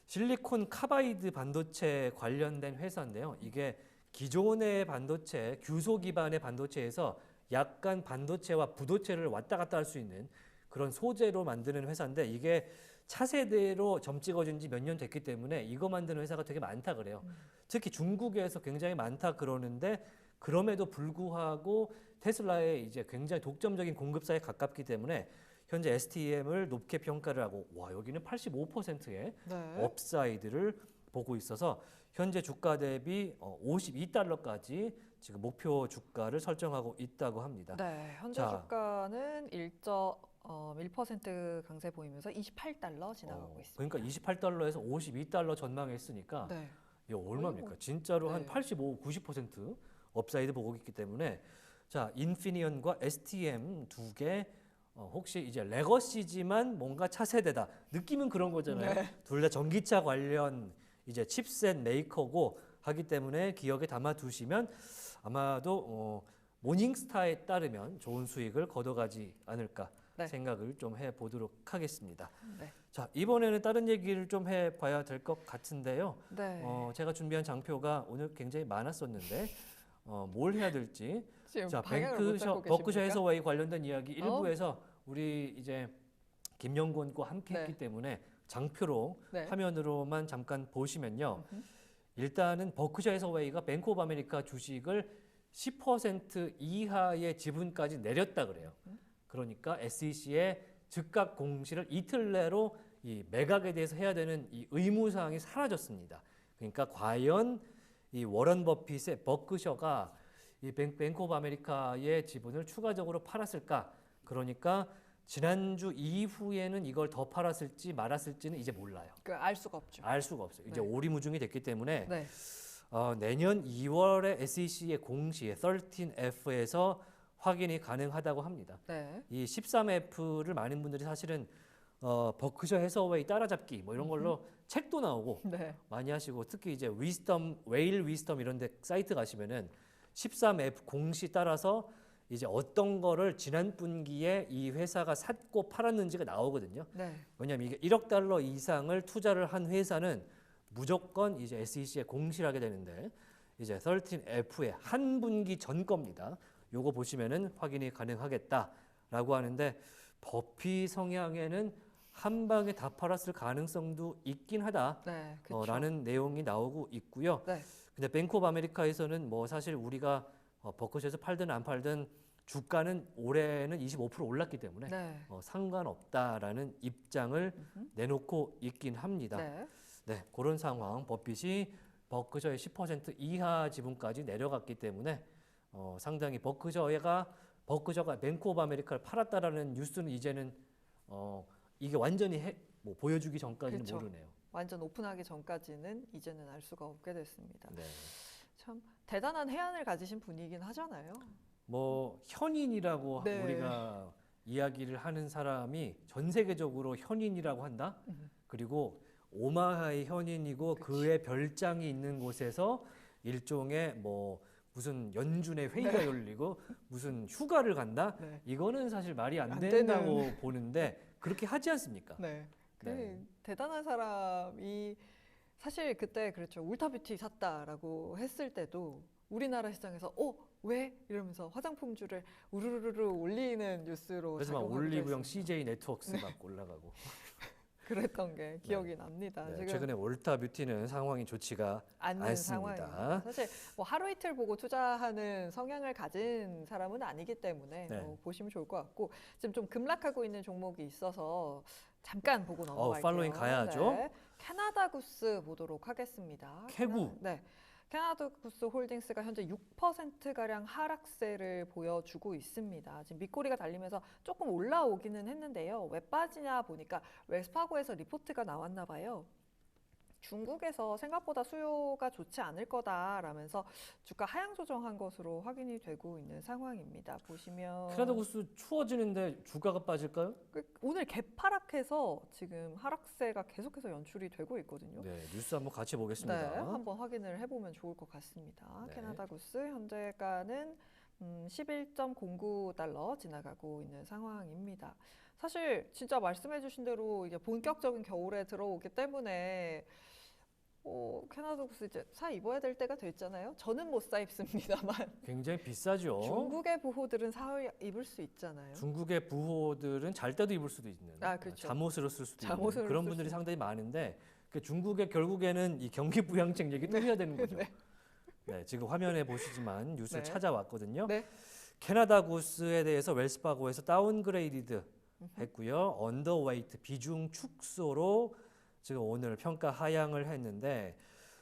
A: 실리콘 카바이드 반도체 관련된 회사인데요. 이게 기존의 반도체, 규소 기반의 반도체에서 약간 반도체와 부도체를 왔다 갔다 할 수 있는 그런 소재로 만드는 회사인데 이게 차세대로 점 찍어준 지 몇 년 됐기 때문에 이거 만드는 회사가 되게 많다 그래요. 특히 중국에서 굉장히 많다 그러는데 그럼에도 불구하고 테슬라의 이제 굉장히 독점적인 공급사에 가깝기 때문에 현재 STM을 높게 평가를 하고 와 여기는 85%의
B: 네.
A: 업사이드를 보고 있어서 현재 주가 대비 52달러까지 지금 목표 주가를 설정하고 있다고 합니다.
B: 네, 현재
A: 자.
B: 주가는 1% 강세 보이면서 28달러 지나가고 있습니다.
A: 그러니까 28달러에서 52달러 전망했으니까
B: 네,
A: 이거 얼마입니까?
B: 뭐,
A: 진짜로 한
B: 네.
A: 85, 90% 업사이드 보고 있기 때문에 자, 인피니언과 STM 두 개 혹시 이제 레거시지만 뭔가 차세대다. 느낌은 그런 거잖아요.
B: 네.
A: 둘 다 전기차 관련 이제 칩셋 메이커고 하기 때문에 기억에 담아 두시면 아마도 모닝스타에 따르면 좋은 수익을 거둬가지 않을까
B: 네.
A: 생각을 좀 해보도록 하겠습니다.
B: 네,
A: 자, 이번에는 다른 얘기를 좀 해봐야 될 것 같은데요.
B: 네.
A: 제가 준비한 장표가 오늘 굉장히 많았었는데 뭘 해야 될지.
B: 지금
A: 자,
B: 방향을 못 잡고
A: 버크셔
B: 계십니까?
A: 해서웨이 관련된 이야기 일부에서 우리 이제 김영곤과 함께 했기
B: 네.
A: 때문에 장표로
B: 네.
A: 화면으로만 잠깐 보시면요.
B: 음흠.
A: 일단은 버크셔 해서웨이가 뱅크 오브 아메리카 주식을 10% 이하의 지분까지 내렸다 그래요. 그러니까 SEC의 즉각 공시를 이틀 내로 이 매각에 대해서 해야 되는 이 의무 사항이 사라졌습니다. 그러니까 과연 이 워런 버핏의 버크셔가 이 뱅크 오브 아메리카의 지분을 추가적으로 팔았을까? 그러니까 지난주 이후에는 이걸 더 팔았을지 말았을지는 이제 몰라요.
B: 알 수가 없죠.
A: 알 수가 없어요. 이제
B: 네.
A: 오리무중이 됐기 때문에
B: 네,
A: 내년 2월에 SEC의 공시에 13F에서 확인이 가능하다고 합니다.
B: 네,
A: 이 13F를 많은 분들이 사실은 버크셔 해서웨이 따라잡기 뭐 이런 걸로 책도 나오고
B: 네,
A: 많이 하시고 특히 이제 웨일 위스덤 이런 데 사이트 가시면은 13F 공시 따라서 이제 어떤 거를 지난 분기에 이 회사가 샀고 팔았는지가 나오거든요.
B: 네,
A: 왜냐하면 이게 1억 달러 이상을 투자를 한 회사는 무조건 이제 SEC에 공시를 하게 되는데 이제 13F의 한 분기 전 겁니다. 요거 보시면은 확인이 가능하겠다라고 하는데 버피 성향에는 한 방에 다 팔았을 가능성도 있긴 하다.
B: 네, 그렇죠.
A: 라는 내용이 나오고 있고요.
B: 네,
A: 근데 뱅크 오브 아메리카에서는 뭐 사실 우리가 버크셔에서 팔든 안 팔든 주가는 올해는 25% 올랐기 때문에
B: 네,
A: 상관없다라는 입장을 내놓고 있긴 합니다.
B: 네,
A: 네, 그런 상황. 버핏이 버크셔의 10% 이하 지분까지 내려갔기 때문에 상당히 버크셔가 뱅크 오브 아메리카를 팔았다라는 뉴스는 이제는 이게 완전히 뭐 보여주기 전까지는
B: 그렇죠.
A: 모르네요.
B: 완전 오픈하기 전까지는 이제는 알 수가 없게 됐습니다.
A: 네.
B: 참 대단한 해안을 가지신 분이긴 하잖아요.
A: 뭐 현인이라고
B: 네.
A: 우리가 이야기를 하는 사람이 전 세계적으로 현인이라고 한다. 그리고 오마하의 현인이고
B: 그치.
A: 그의 별장이 있는 곳에서 일종의 뭐 무슨 연준의 회의가 열리고 무슨 휴가를 간다.
B: 네,
A: 이거는 사실 말이 안
B: 안
A: 된다고 보는데 그렇게 하지 않습니까?
B: 네.
A: 네.
B: 대단한 사람이 사실 그때 그렇죠. 울타뷰티 샀다라고 했을 때도 우리나라 시장에서 왜? 이러면서 화장품주를 우르르르 올리는 뉴스로
A: 그래서 막
B: 작용하기도
A: 올리브영
B: 했습니다.
A: CJ 네트워크스 막 올라가고.
B: 그랬던 게 기억이 납니다.
A: 네,
B: 지금
A: 최근에 올타 뷰티는 상황이 좋지가
B: 않는
A: 않습니다.
B: 상황입니다. 사실 뭐 하루 이틀 보고 투자하는 성향을 가진 사람은 아니기 때문에
A: 네.
B: 뭐 보시면 좋을 것 같고 지금 좀 급락하고 있는 종목이 있어서 잠깐 보고 넘어갈게요.
A: 팔로잉 가야죠.
B: 네. 캐나다 구스 보도록 하겠습니다.
A: 캐구.
B: 네. 캐나다 구스 홀딩스가 현재 6%가량 하락세를 보여주고 있습니다. 지금 밑꼬리가 달리면서 조금 올라오기는 했는데요. 왜 빠지냐 보니까 웰스파고에서 리포트가 나왔나 봐요. 중국에서 생각보다 수요가 좋지 않을 거다라면서 주가 하향 조정한 것으로 확인이 되고 있는 상황입니다. 보시면
A: 캐나다 구스 추워지는데 주가가 빠질까요?
B: 오늘 개파락해서 지금 하락세가 계속해서 연출이 되고 있거든요.
A: 네, 뉴스 한번 같이
B: 네,
A: 보겠습니다.
B: 한번 확인을 해보면 좋을 것 같습니다.
A: 네.
B: 캐나다 구스 현재가는 11.09달러 지나가고 있는 상황입니다. 사실 진짜 말씀해주신 대로 이게 본격적인 겨울에 들어오기 때문에 캐나다 구스 이제 사 입어야 될 때가 됐잖아요. 저는 못 사 입습니다만
A: 굉장히 비싸죠.
B: 중국의 부호들은 사 입을 수 있잖아요.
A: 중국의 부호들은 잘 때도 입을 수도 있는
B: 그렇죠.
A: 잠옷으로 쓸 수도 있는
B: 잠옷으로
A: 그런
B: 쓸
A: 분들이
B: 수
A: 상당히 많은데 그 중국의 결국에는 이 경기 부양책 얘기 또 해야 되는 거죠.
B: 네.
A: 네, 지금 화면에 보시지만 뉴스를
B: 네.
A: 찾아왔거든요.
B: 네.
A: 캐나다 구스에 대해서 웰스파고에서 다운그레이드 했고요. 언더웨이트 비중 축소로 지금 오늘 평가 하향을 했는데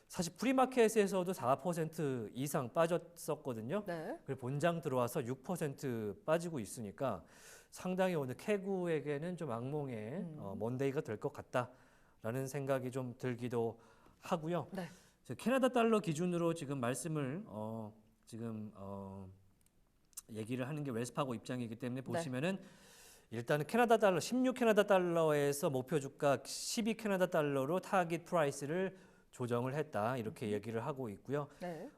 A: 사실 프리마켓에서도 4% 이상 빠졌었거든요.
B: 네.
A: 그리고 본장 들어와서 6% 빠지고 있으니까 상당히 오늘 캐구에게는 좀 악몽의 먼데이가 될 것 같다라는 생각이 좀 들기도 하고요.
B: 네.
A: 캐나다 달러 기준으로 지금 말씀을 얘기를 하는 게 웰스파고 입장이기 때문에 보시면은 일단은 캐나다 달러 16 캐나다 달러에서 목표 주가 12 캐나다 달러로 타깃 프라이스를 조정을 했다 이렇게 얘기를 하고 있고요.
B: 네.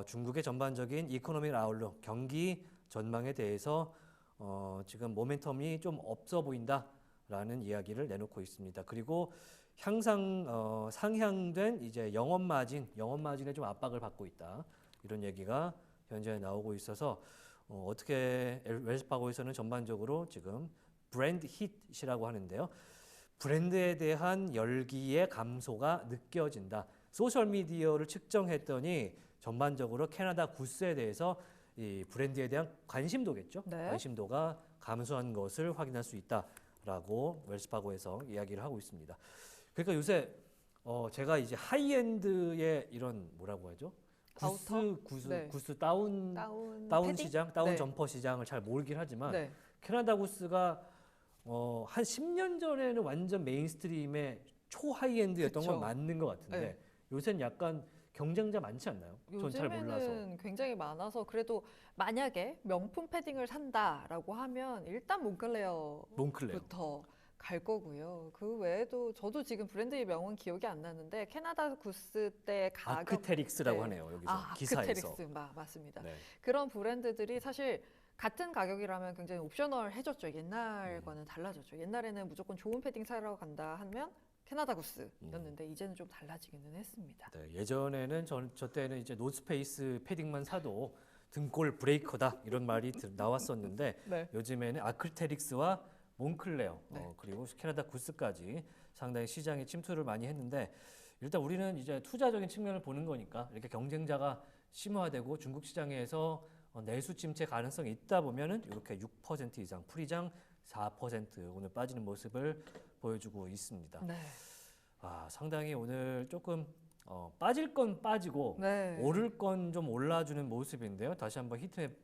A: 중국의 전반적인 이코노믹 아웃룩 경기 전망에 대해서 지금 모멘텀이 좀 없어 보인다라는 이야기를 내놓고 있습니다. 그리고 상향된 이제 영업 마진에 좀 압박을 받고 있다 이런 얘기가 현재 나오고 있어서 어떻게 웰스파고에서는 전반적으로 지금 브랜드 hit이라고 하는데요. 브랜드에 대한 열기의 감소가 느껴진다. 소셜 미디어를 측정했더니 전반적으로 캐나다 구스에 대해서 이 브랜드에 대한 관심도겠죠.
B: 네.
A: 관심도가 감소한 것을 확인할 수 있다라고 웰스파고에서 이야기를 하고 있습니다. 그러니까 요새 제가 이제 하이엔드의 이런 뭐라고 하죠? 구스 다운
B: 패딩?
A: 시장, 다운
B: 네.
A: 점퍼 시장을 잘 모르긴 하지만
B: 네.
A: 캐나다 구스가 한 10년 전에는 완전 메인스트림의 초하이엔드였던
B: 그쵸.
A: 건 맞는 것 같은데
B: 네.
A: 요새는 약간 경쟁자 많지 않나요? 전 잘 몰라서.
B: 요즘에는 굉장히 많아서 그래도 만약에 명품 패딩을 산다라고 하면 일단 몬클레어부터
A: 몬클레어.
B: 갈 거고요. 그 외에도 저도 지금 브랜드의 명은 기억이 안 나는데 캐나다 구스 때 가격
A: 아크테릭스라고
B: 네.
A: 하네요. 여기서 기사에서.
B: 아크테릭스 맞습니다.
A: 네.
B: 그런 브랜드들이 사실 같은 가격이라면 굉장히 옵셔널 해줬죠. 옛날과는 달라졌죠. 옛날에는 무조건 좋은 패딩 사러 간다 하면 캐나다 구스였는데 이제는 좀 달라지기는 했습니다.
A: 네, 예전에는 저 때는 이제 노스페이스 패딩만 사도 등골 브레이커다 이런 말이 나왔었는데
B: 네.
A: 요즘에는 아크테릭스와 몬클레어
B: 네.
A: 그리고 캐나다 구스까지 상당히 시장에 침투를 많이 했는데 일단 우리는 이제 투자적인 측면을 보는 거니까 이렇게 경쟁자가 심화되고 중국 시장에서 내수 침체 가능성이 있다 보면은 이렇게 6% 이상 풀이장 4% 오늘 빠지는 모습을 보여주고 있습니다.
B: 네.
A: 상당히 오늘 조금 빠질 건 빠지고
B: 네.
A: 오를 건 좀 올라주는 모습인데요. 다시 한번 히트맵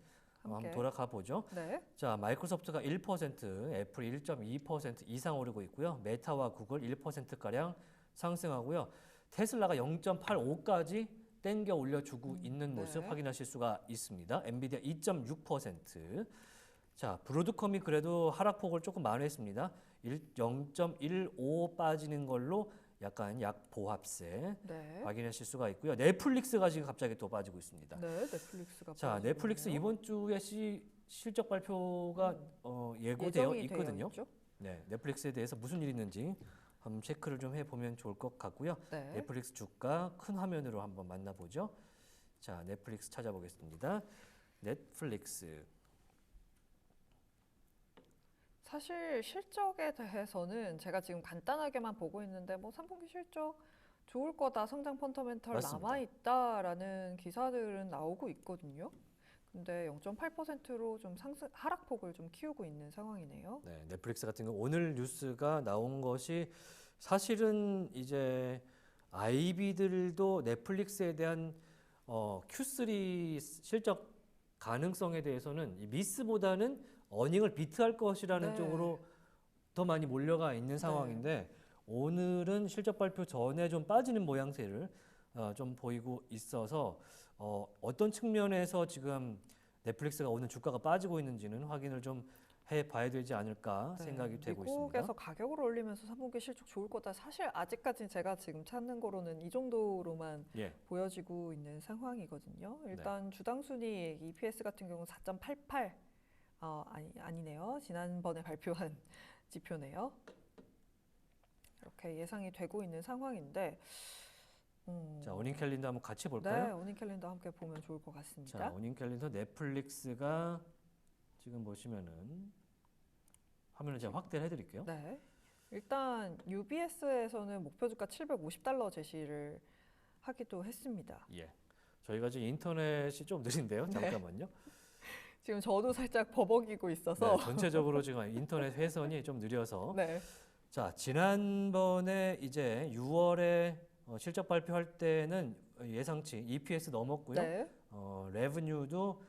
A: 한번 돌아가 보죠.
B: 네.
A: 자, 마이크로소프트가 1%, 애플이 1.2% 이상 오르고 있고요. 메타와 구글 1%가량 상승하고요. 테슬라가 0.85까지 땡겨 올려주고 있는 모습
B: 네.
A: 확인하실 수가 있습니다. 엔비디아 2.6%. 자, 브로드컴이 그래도 하락폭을 조금 만회했습니다. 0.15 빠지는 걸로 약간 약보합세
B: 네.
A: 확인하실 수가 있고요. 넷플릭스가 지금 갑자기 또 빠지고 있습니다.
B: 네. 넷플릭스가
A: 자,
B: 빠지고
A: 넷플릭스
B: 있네요.
A: 이번 주에 실적 발표가 예고되어
B: 예정이 되어
A: 있거든요.
B: 있죠?
A: 네, 넷플릭스에 대해서 무슨 일이 있는지 한번 체크를 좀 해보면 좋을 것 같고요.
B: 네.
A: 넷플릭스 주가 큰 화면으로 한번 만나보죠. 자, 넷플릭스 찾아보겠습니다. 넷플릭스.
B: 사실 실적에 대해서는 제가 지금 간단하게만 보고 있는데 뭐 3분기 실적 좋을 거다, 성장 펀더멘털
A: 맞습니다.
B: 남아 있다라는 기사들은 나오고 있거든요. 근데 0.8%로 좀 하락폭을 좀 키우고 있는 상황이네요.
A: 네, 넷플릭스 같은 경우 오늘 뉴스가 나온 것이 사실은 이제 아이비들도 넷플릭스에 대한 Q3 실적 가능성에 대해서는 이 미스보다는 어닝을 비트할 것이라는
B: 네.
A: 쪽으로 더 많이 몰려가 있는 상황인데 오늘은 실적 발표 전에 좀 빠지는 모양새를 좀 보이고 있어서 어떤 측면에서 지금 넷플릭스가 오늘 주가가 빠지고 있는지는 확인을 좀 해봐야 되지 않을까 생각이 되고
B: 미국에서
A: 있습니다.
B: 가격을 올리면서 3분기 실적 좋을 거다. 사실 아직까지 제가 지금 찾는 거로는 이 정도로만
A: 예,
B: 보여지고 있는 상황이거든요. 일단 주당 순이익 EPS 같은 경우 4.88. 아니네요. 지난번에 발표한 지표네요. 이렇게 예상이 되고 있는 상황인데
A: 자, 어닝 캘린더 한번 같이
B: 네,
A: 볼까요?
B: 어닝 캘린더 함께 보면 좋을 것 같습니다.
A: 자, 어닝 캘린더 넷플릭스가 지금 보시면은 화면을 제가 확대를 해드릴게요.
B: 네. 일단 UBS에서는 목표 주가 $750 제시를 하기도 했습니다.
A: 예, 저희가 지금 인터넷이 좀 느린데요. 잠깐만요.
B: 지금 저도 살짝 버벅이고 있어서
A: 네, 전체적으로 지금 인터넷 회선이 좀 느려서
B: 네.
A: 자, 지난번에 이제 6월에 실적 발표할 때는 예상치 EPS 넘었고요.
B: 네.
A: 레브뉴도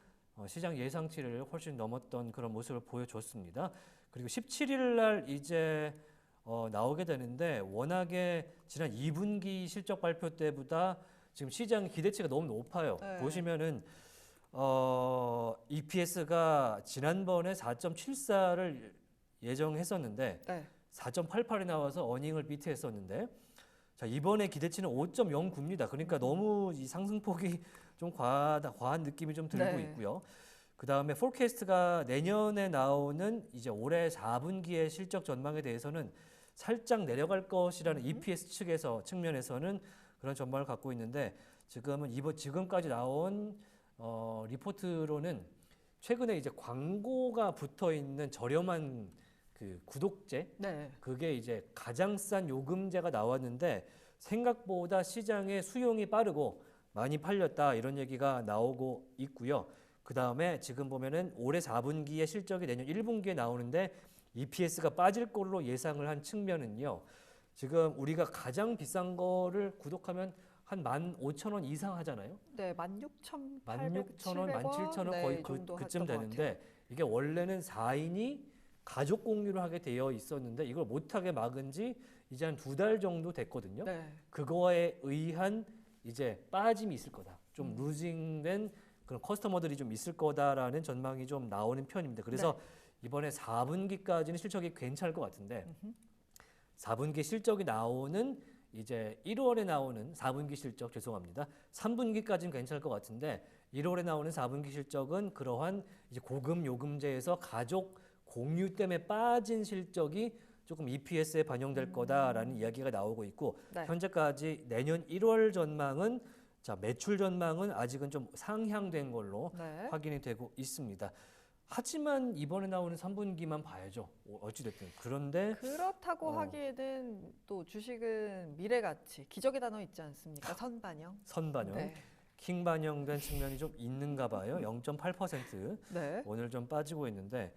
A: 시장 예상치를 훨씬 넘었던 그런 모습을 보여줬습니다. 그리고 17일 날 이제 나오게 되는데 워낙에 지난 2분기 실적 발표 때보다 지금 시장 기대치가 너무 높아요.
B: 네.
A: 보시면은 EPS가 지난번에 4.74를 예정했었는데
B: 네.
A: 4.88이 나와서 어닝을 비트했었는데 자, 이번에 기대치는 5.09입니다. 그러니까 너무 이 상승폭이 좀 과한 느낌이 좀 들고
B: 네.
A: 있고요. 그 다음에 포캐스트가 내년에 나오는 이제 올해 4분기의 실적 전망에 대해서는 살짝 내려갈 것이라는 EPS 측면에서는 그런 전망을 갖고 있는데 지금까지 나온 리포트로는 최근에 이제 광고가 붙어 있는 저렴한 그 구독제
B: 네.
A: 그게 이제 가장 싼 요금제가 나왔는데 생각보다 시장의 수용이 빠르고 많이 팔렸다 이런 얘기가 나오고 있고요. 그 다음에 지금 보면은 올해 4분기의 실적이 내년 1분기에 나오는데 EPS가 빠질 걸로 예상을 한 측면은요. 지금 우리가 가장 비싼 거를 구독하면 한 15,000원 이상 하잖아요.
B: 네, 16,800원,
A: 16,000원, 17,000원
B: 네,
A: 거의
B: 이 정도
A: 그쯤
B: 했던 것 같아요.
A: 되는데 이게 원래는 4인이 가족 공유를 하게 되어 있었는데 이걸 못하게 막은 지 이제 한 2달 정도 됐거든요.
B: 네.
A: 그거에 의한 이제 빠짐이 있을 거다. 좀 루징된 그런 커스터머들이 좀 있을 거다라는 전망이 좀 나오는 편입니다. 그래서 이번에 4분기까지는 실적이 괜찮을 것 같은데 4분기 실적이 나오는 이제 1월에 나오는 4분기 실적 죄송합니다. 3분기까지는 괜찮을 것 같은데 1월에 나오는 4분기 실적은 그러한 이제 고금 요금제에서 가족 공유 때문에 빠진 실적이 조금 EPS에 반영될 거다라는 이야기가 나오고 있고
B: 네.
A: 현재까지 내년 1월 전망은 자 매출 전망은 아직은 좀 상향된 걸로
B: 네.
A: 확인이 되고 있습니다. 하지만 이번에 나오는 3분기만 봐야죠. 어찌됐든. 그런데
B: 그렇다고
A: 어.
B: 하기에는 또 주식은 미래가치, 기적의 단어 있지 않습니까? 선반영.
A: 선반영,
B: 네.
A: 킹 반영된 측면이 좀 있는가 봐요. 0.8%
B: 네.
A: 오늘 좀 빠지고 있는데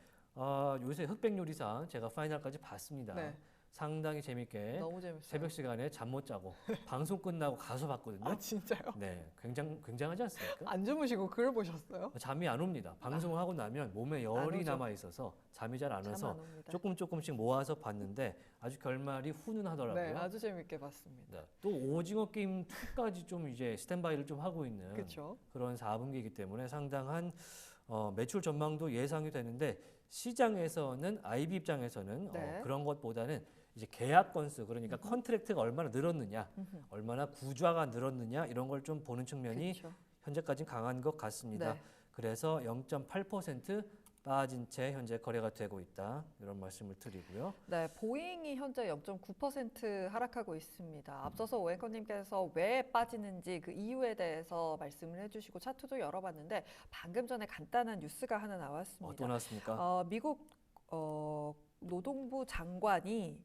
A: 요새 흑백 요리상 제가 파이널까지 봤습니다.
B: 네.
A: 상당히 재밌게
B: 너무 재밌어요.
A: 새벽 시간에 잠 못 자고 방송 끝나고 가서 봤거든요.
B: 아, 진짜요?
A: 네, 굉장하지 않습니까?
B: 안 주무시고 그걸 보셨어요?
A: 잠이 안 옵니다. 방송을 하고 나면 몸에 열이
B: 오죠.
A: 남아 있어서 잠이 잘 안
B: 잠
A: 와서
B: 안 옵니다.
A: 조금씩 모아서 봤는데 아주 결말이 훈훈하더라고요.
B: 네, 아주 재밌게 봤습니다.
A: 네, 또 오징어 게임 2까지 좀 이제 스탠바이를 좀 하고 있는
B: 그렇죠.
A: 그런 4분기이기 때문에 상당한 매출 전망도 예상이 되는데 시장에서는 IB 입장에서는
B: 네.
A: 그런 것보다는 이제 계약 건수 그러니까 컨트랙트가 얼마나 늘었느냐, 얼마나 구좌가 늘었느냐 이런 걸 좀 보는 측면이
B: 그렇죠.
A: 현재까지는 강한 것 같습니다.
B: 네.
A: 그래서 0.8% 빠진 채 현재 거래가 되고 있다 이런 말씀을 드리고요.
B: 네, 보잉이 현재 0.9% 하락하고 있습니다. 앞서서 오앵커님께서 왜 빠지는지 그 이유에 대해서 말씀을 해주시고 차트도 열어봤는데 방금 전에 간단한 뉴스가 하나 나왔습니다.
A: 또 나왔습니까?
B: 미국 노동부 장관이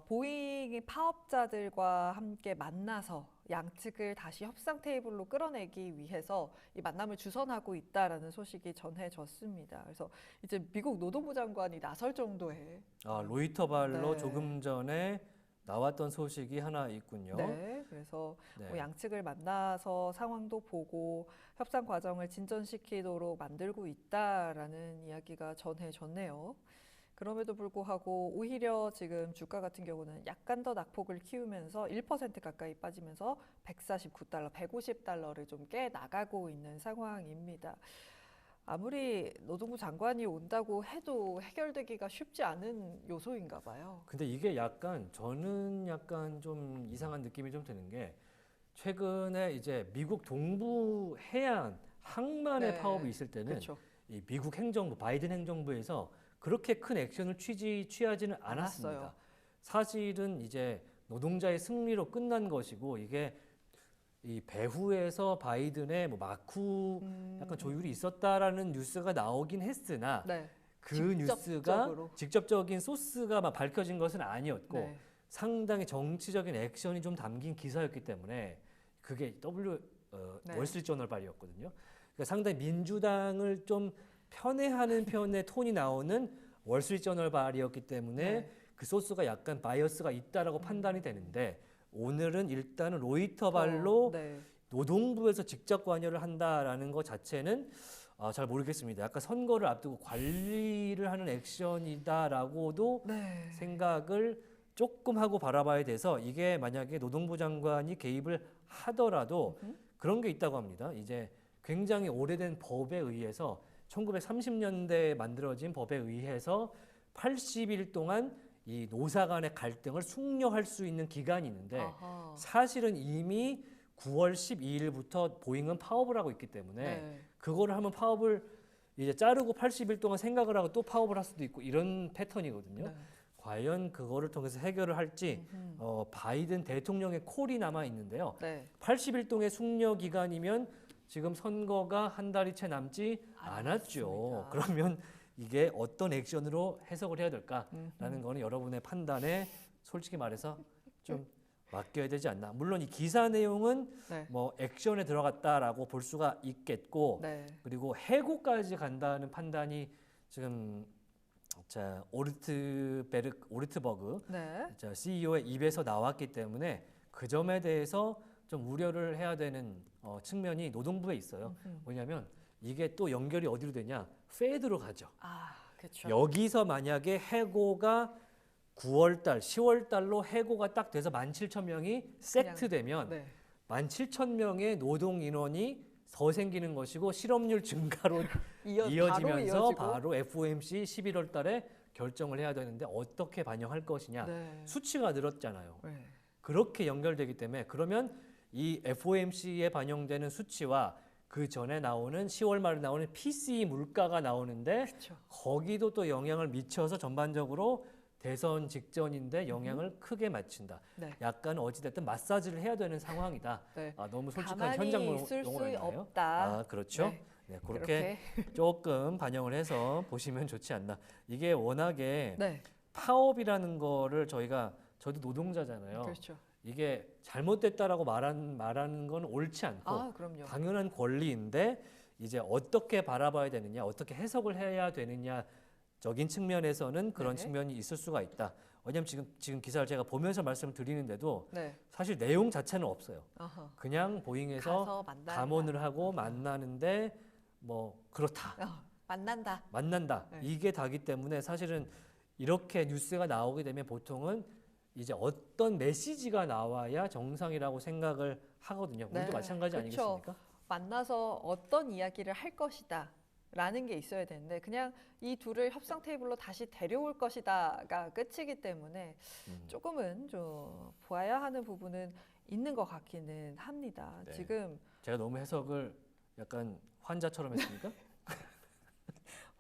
B: 보잉 파업자들과 함께 만나서 양측을 다시 협상 테이블로 끌어내기 위해서 이 만남을 주선하고 있다라는 소식이 전해졌습니다. 그래서 이제 미국 노동부 장관이 나설 정도의
A: 로이터발로
B: 네.
A: 조금 전에 나왔던 소식이 하나 있군요.
B: 네, 그래서
A: 네.
B: 뭐 양측을 만나서 상황도 보고 협상 과정을 진전시키도록 만들고 있다라는 이야기가 전해졌네요. 그럼에도 불구하고 오히려 지금 주가 같은 경우는 약간 더 낙폭을 키우면서 1% 가까이 빠지면서 149달러, 150달러를 좀 깨 나가고 있는 상황입니다. 아무리 노동부 장관이 온다고 해도 해결되기가 쉽지 않은 요소인가 봐요.
A: 근데 이게 저는 약간 좀 이상한 느낌이 좀 드는 게 최근에 이제 미국 동부 해안 항만의
B: 네.
A: 파업이 있을 때는
B: 그렇죠.
A: 이 미국 행정부, 바이든 행정부에서 그렇게 큰 액션을 취하지는 않았습니다.
B: 않았어요.
A: 사실은 이제 노동자의 승리로 끝난 것이고 이게 이 배후에서 바이든의 뭐 마쿠 약간 조율이 있었다라는 뉴스가 나오긴 했으나
B: 네.
A: 그 뉴스가
B: 직접적으로.
A: 직접적인 소스가 막 밝혀진 것은 아니었고
B: 네.
A: 상당히 정치적인 액션이 좀 담긴 기사였기 때문에 그게
B: 네.
A: 월스트리트저널발이었거든요. 그러니까 상당히 민주당을 좀 편애하는 편의 톤이 나오는 월스트리트저널발이었기 때문에
B: 네.
A: 그 소스가 약간 바이어스가 있다라고 판단이 되는데 오늘은 일단은 로이터발로
B: 네.
A: 노동부에서 직접 관여를 한다라는 것 자체는 잘 모르겠습니다. 약간 선거를 앞두고 관리를 하는 액션이다라고도
B: 네.
A: 생각을 조금 하고 바라봐야 돼서 이게 만약에 노동부 장관이 개입을 하더라도 그런 게 있다고 합니다. 이제 굉장히 오래된 법에 의해서 1930년대에 만들어진 법에 의해서 80일 동안 이 노사 간의 갈등을 숙려할 수 있는 기간이 있는데
B: 아하.
A: 사실은 이미 9월 12일부터 보잉은 파업을 하고 있기 때문에
B: 네.
A: 그거를 하면 파업을 이제 자르고 80일 동안 생각을 하고 또 파업을 할 수도 있고 이런 패턴이거든요.
B: 네.
A: 과연 그거를 통해서 해결을 할지 바이든 대통령의 콜이 남아 있는데요.
B: 네.
A: 80일 동의 숙려 기간이면 지금 선거가 한 달이 채 남지 않았죠.
B: 않았습니다.
A: 그러면 이게 어떤 액션으로 해석을 해야 될까라는 거는 여러분의 판단에 솔직히 말해서 좀 맡겨야 되지 않나. 물론 이 기사 내용은
B: 네.
A: 뭐 액션에 들어갔다라고 볼 수가 있겠고
B: 네.
A: 그리고 해고까지 간다는 판단이 지금 자 오르트버그
B: 네.
A: 자, CEO의 입에서 나왔기 때문에 그 점에 대해서 좀 우려를 해야 되는 측면이 노동부에 있어요. 왜냐하면 이게 또 연결이 어디로 되냐? 페드로 가죠.
B: 아, 그렇죠.
A: 여기서 만약에 해고가 9월 달, 10월 달로 해고가 딱 돼서 17,000명이 섹트되면
B: 네.
A: 17,000명의 노동 인원이 더 생기는 것이고 실업률 증가로
B: 바로
A: 이어지면서
B: 이어지고.
A: 바로 FOMC 11월 달에 결정을 해야 되는데 어떻게 반영할 것이냐.
B: 네.
A: 수치가 늘었잖아요.
B: 네.
A: 그렇게 연결되기 때문에 그러면 이 FOMC에 반영되는 수치와 그 전에 나오는 10월 말에 나오는 PCE 물가가 나오는데
B: 그렇죠.
A: 거기도 또 영향을 미쳐서 전반적으로 대선 직전인데 영향을 크게 미친다.
B: 네.
A: 약간 어찌됐든 마사지를 해야 되는 상황이다.
B: 네.
A: 너무 솔직한
B: 가만히
A: 현장
B: 있을 수
A: 용어를 했나요?
B: 없다.
A: 그렇죠.
B: 네.
A: 네, 그렇게 조금 반영을 해서 보시면 좋지 않나. 이게 워낙에
B: 네.
A: 파업이라는 거를 저도 노동자잖아요.
B: 그렇죠.
A: 이게 잘못됐다라고 말하는 건 옳지 않고
B: 아, 그럼요.
A: 당연한 권리인데 이제 어떻게 바라봐야 되느냐, 어떻게 해석을 해야 되느냐적인 측면에서는 그런
B: 네.
A: 측면이 있을 수가 있다. 왜냐하면 지금 기사를 제가 보면서 말씀을 드리는데도
B: 네.
A: 사실 내용 자체는 없어요.
B: 아하.
A: 그냥 보잉에서
B: 가서 만난다.
A: 감언을 하고 만나는데 뭐 그렇다.
B: 만난다.
A: 만난다.
B: 네.
A: 이게 다기 때문에 사실은 이렇게 뉴스가 나오게 되면 보통은 이제 어떤 메시지가 나와야 정상이라고 생각을 하거든요. 우리도
B: 네,
A: 마찬가지
B: 그렇죠.
A: 아니겠습니까?
B: 만나서 어떤 이야기를 할 것이다. 라는 게 있어야 되는데 그냥 이 둘을 협상 테이블로 다시 데려올 것이다가 끝이기 때문에 조금은 좀 보아야 하는 부분은 있는 것 같기는 합니다.
A: 네.
B: 지금
A: 제가 너무 해석을 약간 환자처럼 했습니까?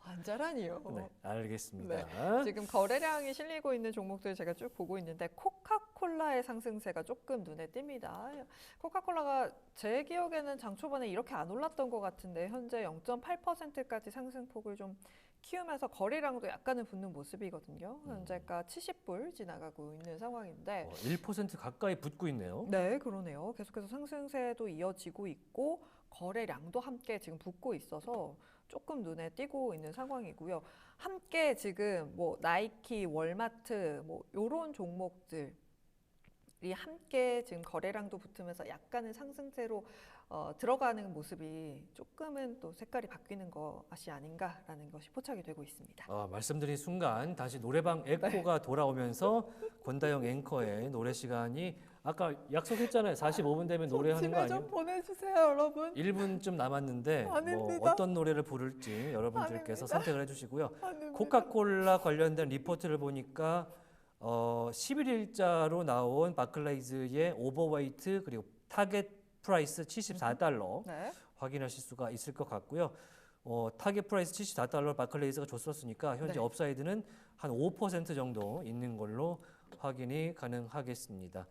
B: 완전하니요.
A: 네, 알겠습니다.
B: 지금 거래량이 실리고 있는 종목들 제가 쭉 보고 있는데 코카콜라의 상승세가 조금 눈에 띕니다. 코카콜라가 제 기억에는 장 초반에 이렇게 안 올랐던 것 같은데 현재 0.8%까지 상승폭을 좀 키우면서 거래량도 약간은 붙는 모습이거든요. 현재가 70불 지나가고 있는 상황인데
A: 1% 가까이 붙고 있네요.
B: 네, 그러네요. 계속해서 상승세도 이어지고 있고 거래량도 함께 지금 붙고 있어서 조금 눈에 띄고 있는 상황이고요. 함께 지금 뭐 나이키, 월마트 뭐 이런 종목들이 함께 지금 거래량도 붙으면서 약간은 상승세로 들어가는 모습이 조금은 또 색깔이 바뀌는 것이 아닌가라는 것이 포착이 되고 있습니다.
A: 말씀드린 순간 다시 노래방 에코가 돌아오면서 권다영 앵커의 노래 시간이 아까 약속했잖아요. 45분 되면 노래하는 거
B: 집에 좀
A: 아니에요?
B: 보내주세요, 여러분.
A: 1분쯤 남았는데 뭐
B: 아닙니다.
A: 어떤 노래를 부를지 여러분들께서
B: 아닙니다.
A: 선택을 해주시고요.
B: 아닙니다.
A: 코카콜라 관련된 리포트를 보니까 11일자로 나온 바클레이즈의 오버웨이트 그리고 타겟 프라이스 74달러
B: 네.
A: 확인하실 수가 있을 것 같고요. 타겟 프라이스 74달러 바클레이즈가 줬었으니까 현재
B: 네.
A: 업사이드는 한 5% 정도 있는 걸로 확인이 가능하겠습니다.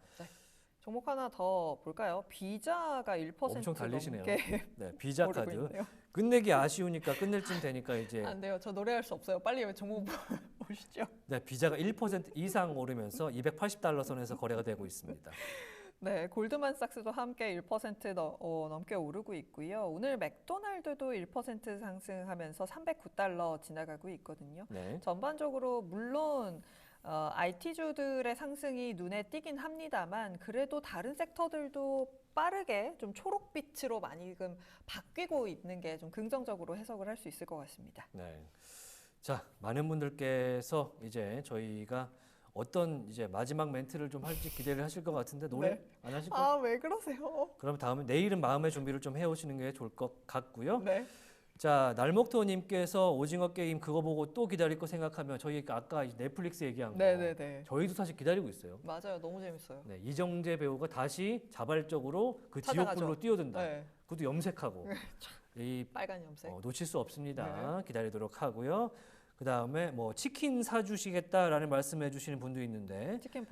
B: 종목 하나 더 볼까요? 비자가 1%
A: 엄청 달리시네요.
B: 넘게
A: 네, 비자
B: 오르고
A: 카드
B: 있네요.
A: 끝내기 아쉬우니까 끝낼 쯤 되니까 이제
B: 안 돼요. 저 노래할 수 없어요. 빨리 종목 보시죠.
A: 네, 비자가 1% 이상 오르면서 280달러 선에서 거래가 되고 있습니다.
B: 네, 골드만삭스도 함께 1% 넘게 오르고 있고요. 오늘 맥도날드도 1% 상승하면서 309달러 지나가고 있거든요.
A: 네.
B: 전반적으로 물론 IT주들의 상승이 눈에 띄긴 합니다만 그래도 다른 섹터들도 빠르게 좀 초록빛으로 많이 지금 바뀌고 있는 게 좀 긍정적으로 해석을 할 수 있을 것 같습니다.
A: 네. 자, 많은 분들께서 이제 저희가 어떤 이제 마지막 멘트를 좀 할지 기대를 하실 것 같은데 노래
B: 네.
A: 안 하실 거예요?
B: 아, 왜 그러세요?
A: 그럼 다음에 내일은 마음의 준비를 좀 해오시는 게 좋을 것 같고요.
B: 네.
A: 자, 날목토님께서 오징어 게임 그거 보고 또 기다릴 거 생각하면 저희 아까 이 넷플릭스 얘기한 거
B: 네네네.
A: 저희도 사실 기다리고 있어요.
B: 맞아요. 너무 재밌어요.
A: 네, 이정재 배우가 다시 자발적으로 그
B: 찾아가죠.
A: 지옥불로 뛰어든다.
B: 네.
A: 그것도 염색하고 이
B: 빨간 염색.
A: 놓칠 수 없습니다.
B: 네.
A: 기다리도록 하고요. 그 다음에 뭐 치킨 사주시겠다라는 말씀해 주시는 분도 있는데
B: 치킨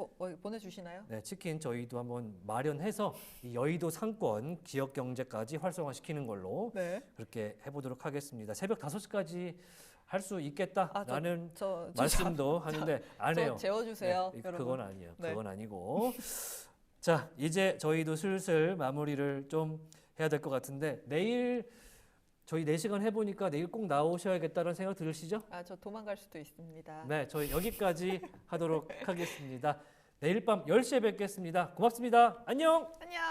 B: 보내주시나요?
A: 네, 치킨 저희도 한번 마련해서 이 여의도 상권 지역 경제까지 활성화시키는 걸로
B: 네.
A: 그렇게 해보도록 하겠습니다. 새벽 5시까지 할 수 있겠다라는
B: 저
A: 말씀도 하는데 안 해요.
B: 재워주세요.
A: 네,
B: 여러분.
A: 그건 아니에요.
B: 네.
A: 그건 아니고. 자, 이제 저희도 슬슬 마무리를 좀 해야 될 것 같은데 내일 저희 4시간 해보니까 내일 꼭 나오셔야겠다는 생각 들으시죠?
B: 저 도망갈 수도 있습니다.
A: 네, 저희 여기까지 하도록 하겠습니다. 내일 밤 10시에 뵙겠습니다. 고맙습니다. 안녕!
B: 안녕.